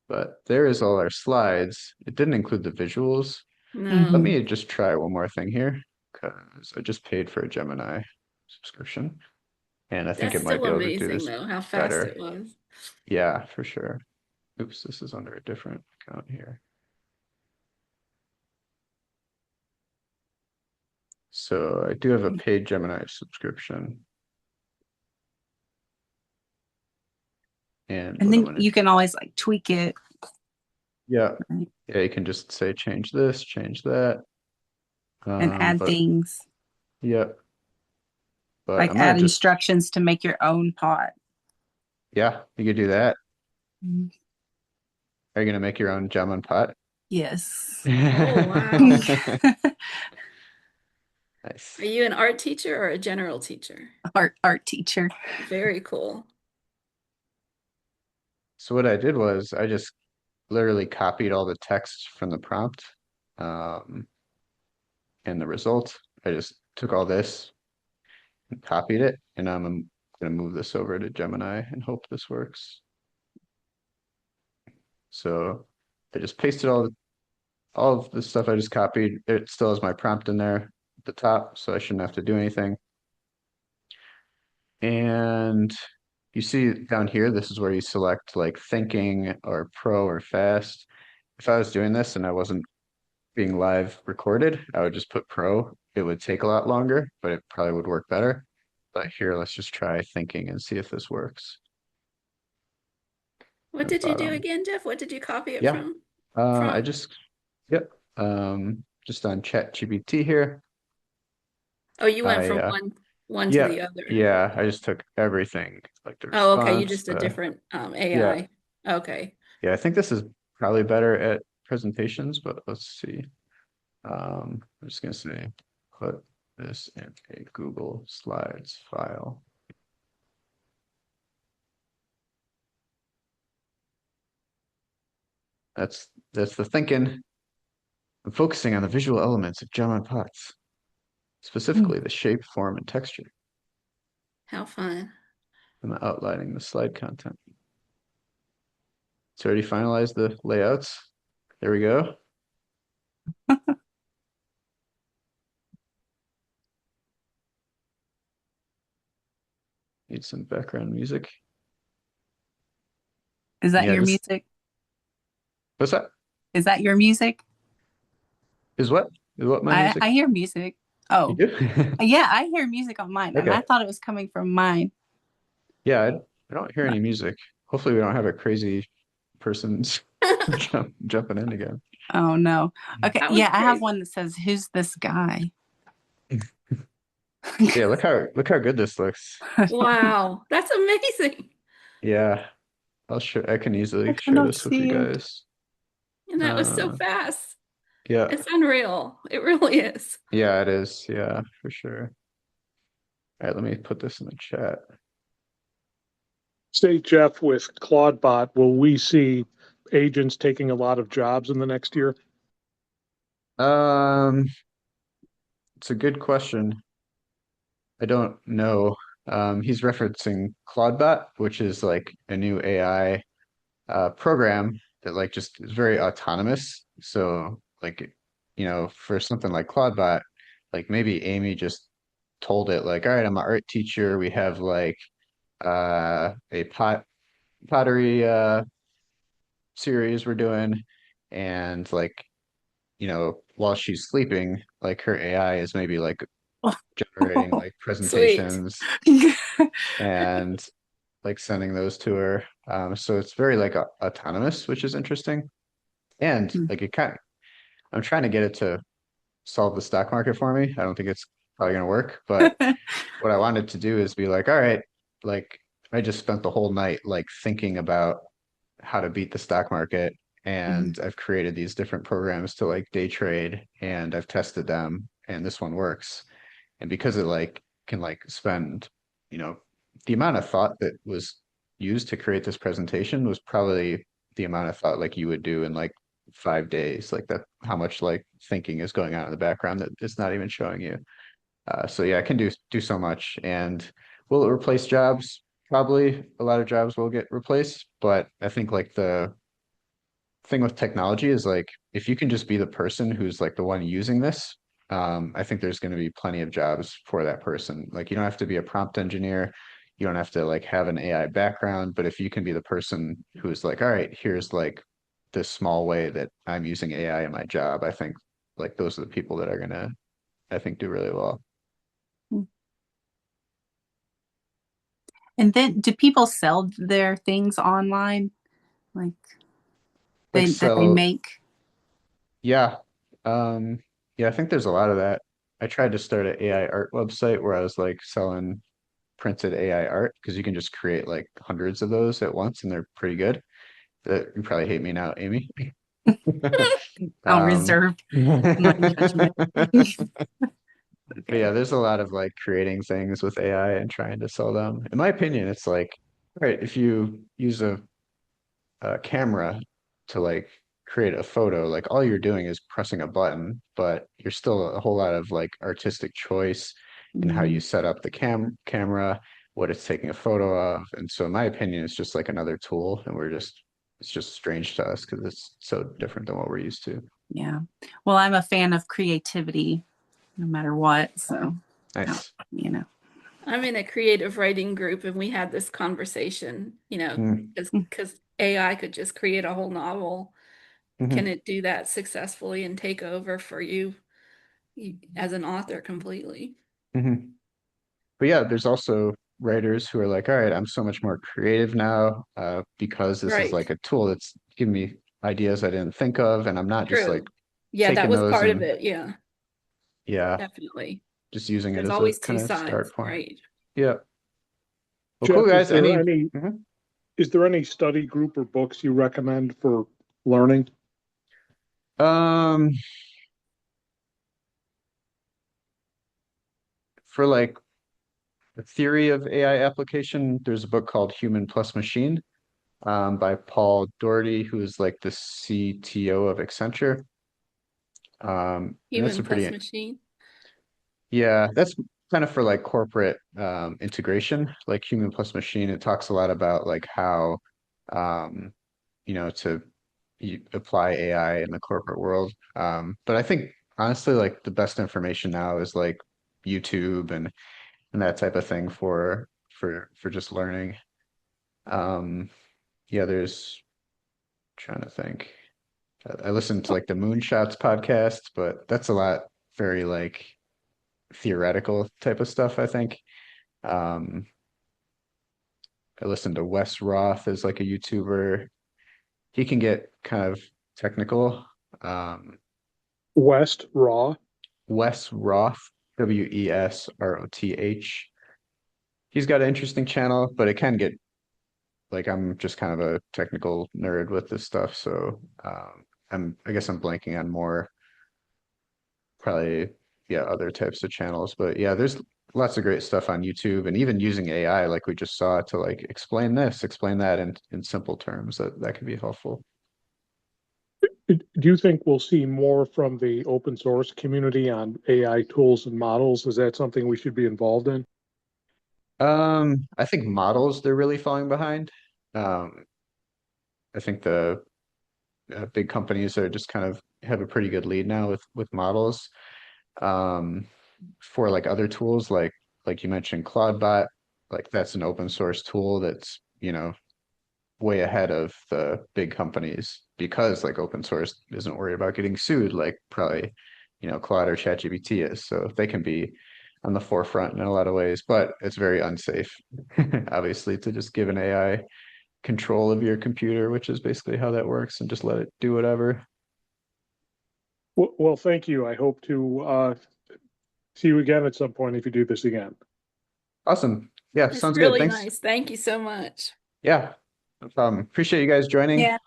But there is all our slides. It didn't include the visuals. Let No, Hmm. me just try one more thing here because I just paid for a Gemini subscription and I think that's it might still be able to do amazing this though, how fast better. it was. Yeah, for sure. Oops, this is under a different account here. So I do have a paid Gemini subscription. And And what I'm then gonna, you can always like tweak it, yeah, right? yeah, you can just say change this, change that. And add But things, yeah, but like I'm gonna add just, instructions to make your own pot. yeah, you could do that. Mhm. Are you gonna make your own Gemini pot? Yes. Oh, wow. Are Nice. you an art teacher or a general teacher? Art teacher. Very cool. So what I did was I just literally copied all the text from the prompt um, and the result. I just took all this and copied it, and I'm gonna move this over to Gemini and hope this works. So I just pasted all of the stuff I just copied. It still has my prompt in there at the top, so I shouldn't have to do anything. And you see down here, this is where you select like thinking or pro or fast. If I was doing this and I wasn't being live recorded, I would just put pro. It would take a lot longer, but it probably would work better. But here, let's just try thinking and see if this works. What In the did you do bottom. again, Jeff? What did you copy it Yeah. from? I From? just, yep. Just on Chat GPT here. Oh, you went I from one to yeah, the other. yeah, I just took everything, like the Oh, okay. You response, just a different yeah, AI. Okay. yeah, I think this is probably better at presentations, but let's see. I'm just gonna say put this in a Google Slides file. That's the thinking. I'm focusing on the visual elements of Gemini pots, Mm. specifically the shape, form, and texture. How fun. I'm outlining the slide content. It's already finalized the layouts. There we go. Need some background music. Is that Yeah, your this music? what's that? Is that your music? Is what? Is what my I music? hear music. You Oh, do? yeah, I hear music on mine, and I Okay. thought it was coming from mine. Yeah, I don't hear But any music. Hopefully we don't have a crazy person's jumping in again. oh no. Okay, That was yeah, I have crazy. one that says, "Who's this guy?" Yeah, look how good this looks. Wow, that's amazing. Yeah, I can I easily share cannot this with you see it. guys. And that was so Uh, fast. yeah, It's unreal. It really is. yeah, it is. Yeah, for sure. All right, let me put this in the chat. Say, Jeff, with Claudebot, will we see agents taking a lot of jobs in the next year? Um, it's a good question. I don't know. He's referencing Claudebot, which is like a new AI program that like just is very autonomous. So like, for something like Claudebot, like maybe Amy just told it like, all right, I'm an art teacher. We have like a pottery series we're doing, and like, while she's sleeping, like her AI is maybe like generating like Sweet. presentations and like sending those to her. So it's very like autonomous, which is interesting. And like I'm trying to get it to solve the stock market for me. I don't think it's probably gonna work, but what I wanted to do is be like, all right, like I just spent the whole night like thinking about how to beat the stock market, Mhm. and I've created these different programs to like day trade, and I've tested them, and this one works. And because it like can like spend, you know, the amount of thought that was used to create this presentation was probably the amount of thought like you would do in like 5 days, like that, how much like thinking is going on in the background that it's not even showing you. So yeah, I can do so much. And will it replace jobs? Probably a lot of jobs will get replaced, but I think like the thing with technology is like if you can just be the person who's like the one using this, I think there's going to be plenty of jobs for that person. Like you don't have to be a prompt engineer, you don't have to like have an AI background, but if you can be the person who's like, all right, here's like this small way that I'm using AI in my job, I think like those are the people that are gonna, I think, do really well. And then do people sell their things online? Like Like they so, make? yeah, um, yeah, I think there's a lot of that. I tried to start an AI art website where I was like selling printed AI art because you can just create like hundreds of those at once and they're pretty good. You probably hate me now, Amy. I'll Um, reserve my but judgment. yeah, Okay. there's a lot of like creating things with AI and trying to sell them. In my opinion, it's like, right, if you use a camera to like create a photo, like all you're doing is pressing a button, but you're still a whole lot of like artistic choice in how you Mm, set up the camera, what it's taking a photo of. And so in my opinion, it's just like another tool, and it's just strange to us because it's so different than what we're used to. yeah. Well, I'm a fan of creativity no matter what. So, uh, Nice. you know. I'm in a creative writing group and we had this conversation, Mm. because AI could just create a whole novel. Can Hmm. it do that successfully and take over for you as an author completely? Hmm. But yeah, there's also writers who are like, all right, I'm so much more creative now because this is Right. like a tool that's giving me ideas I didn't think of, and I'm not just like True. Yeah, that taking was those part of and it. Yeah, yeah, definitely. just using it There's as a always two kind of sides, start point. right? Yeah. Well, cool Jeff, guys. Mhm. is there any study group or books you recommend for learning? Um, for like the theory of AI application, there's a book called Human Plus Machine by Paul Doherty, who is like the CTO of Accenture. And that's Human a plus pretty, machine. yeah, that's kind of for like corporate integration, like human plus machine. It talks a lot about like how, um, to apply AI in the corporate world. But I think honestly, like the best information now is like YouTube and that type of thing for just learning. Um, yeah, there's trying to think. I listened to like the Moonshots podcast, but that's a lot very like theoretical type of stuff, I think. Um, I listened to Wes Roth as like a YouTuber. He can get kind of technical. Um, West Raw. Wes Roth, Wesroth. He's got an interesting channel, but it can get like I'm just kind of a technical nerd with this stuff, so I guess I'm blanking on more probably yeah other types of channels, but yeah, there's lots of great stuff on YouTube and even using AI like we just saw to like explain this, explain that in simple terms that can be helpful. Do you think we'll see more from the open source community on AI tools and models? Is that something we should be involved in? I think models they're really falling behind. Um, I think the big companies are just kind of have a pretty good lead now with models. Um, for like other tools like you mentioned Claudebot, like that's an open source tool that's, way ahead of the big companies because like open source isn't worried about getting sued like probably, Claude or ChatGPT is. So they can be on the forefront in a lot of ways, but it's very unsafe, obviously, to just give an AI control of your computer, which is basically how that works, and just let it do whatever. Well, thank you. I hope to see you again at some point if you do this again. Awesome. Yeah, It's sounds good. really Thanks. nice. Thank you so much. Yeah, no problem. Appreciate you guys joining. Yeah.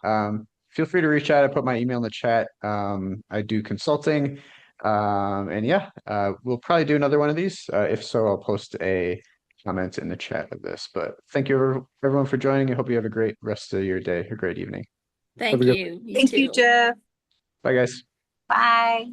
Feel free to reach out. I put my email in the chat. I do consulting. And yeah, we'll probably do another one of these. If so, I'll post a comment in the chat of this. But thank you everyone for joining. I hope you have a great rest of your day, a great evening. Have a Thank good you. You Thank you, too. Jeff. Bye, guys. Bye.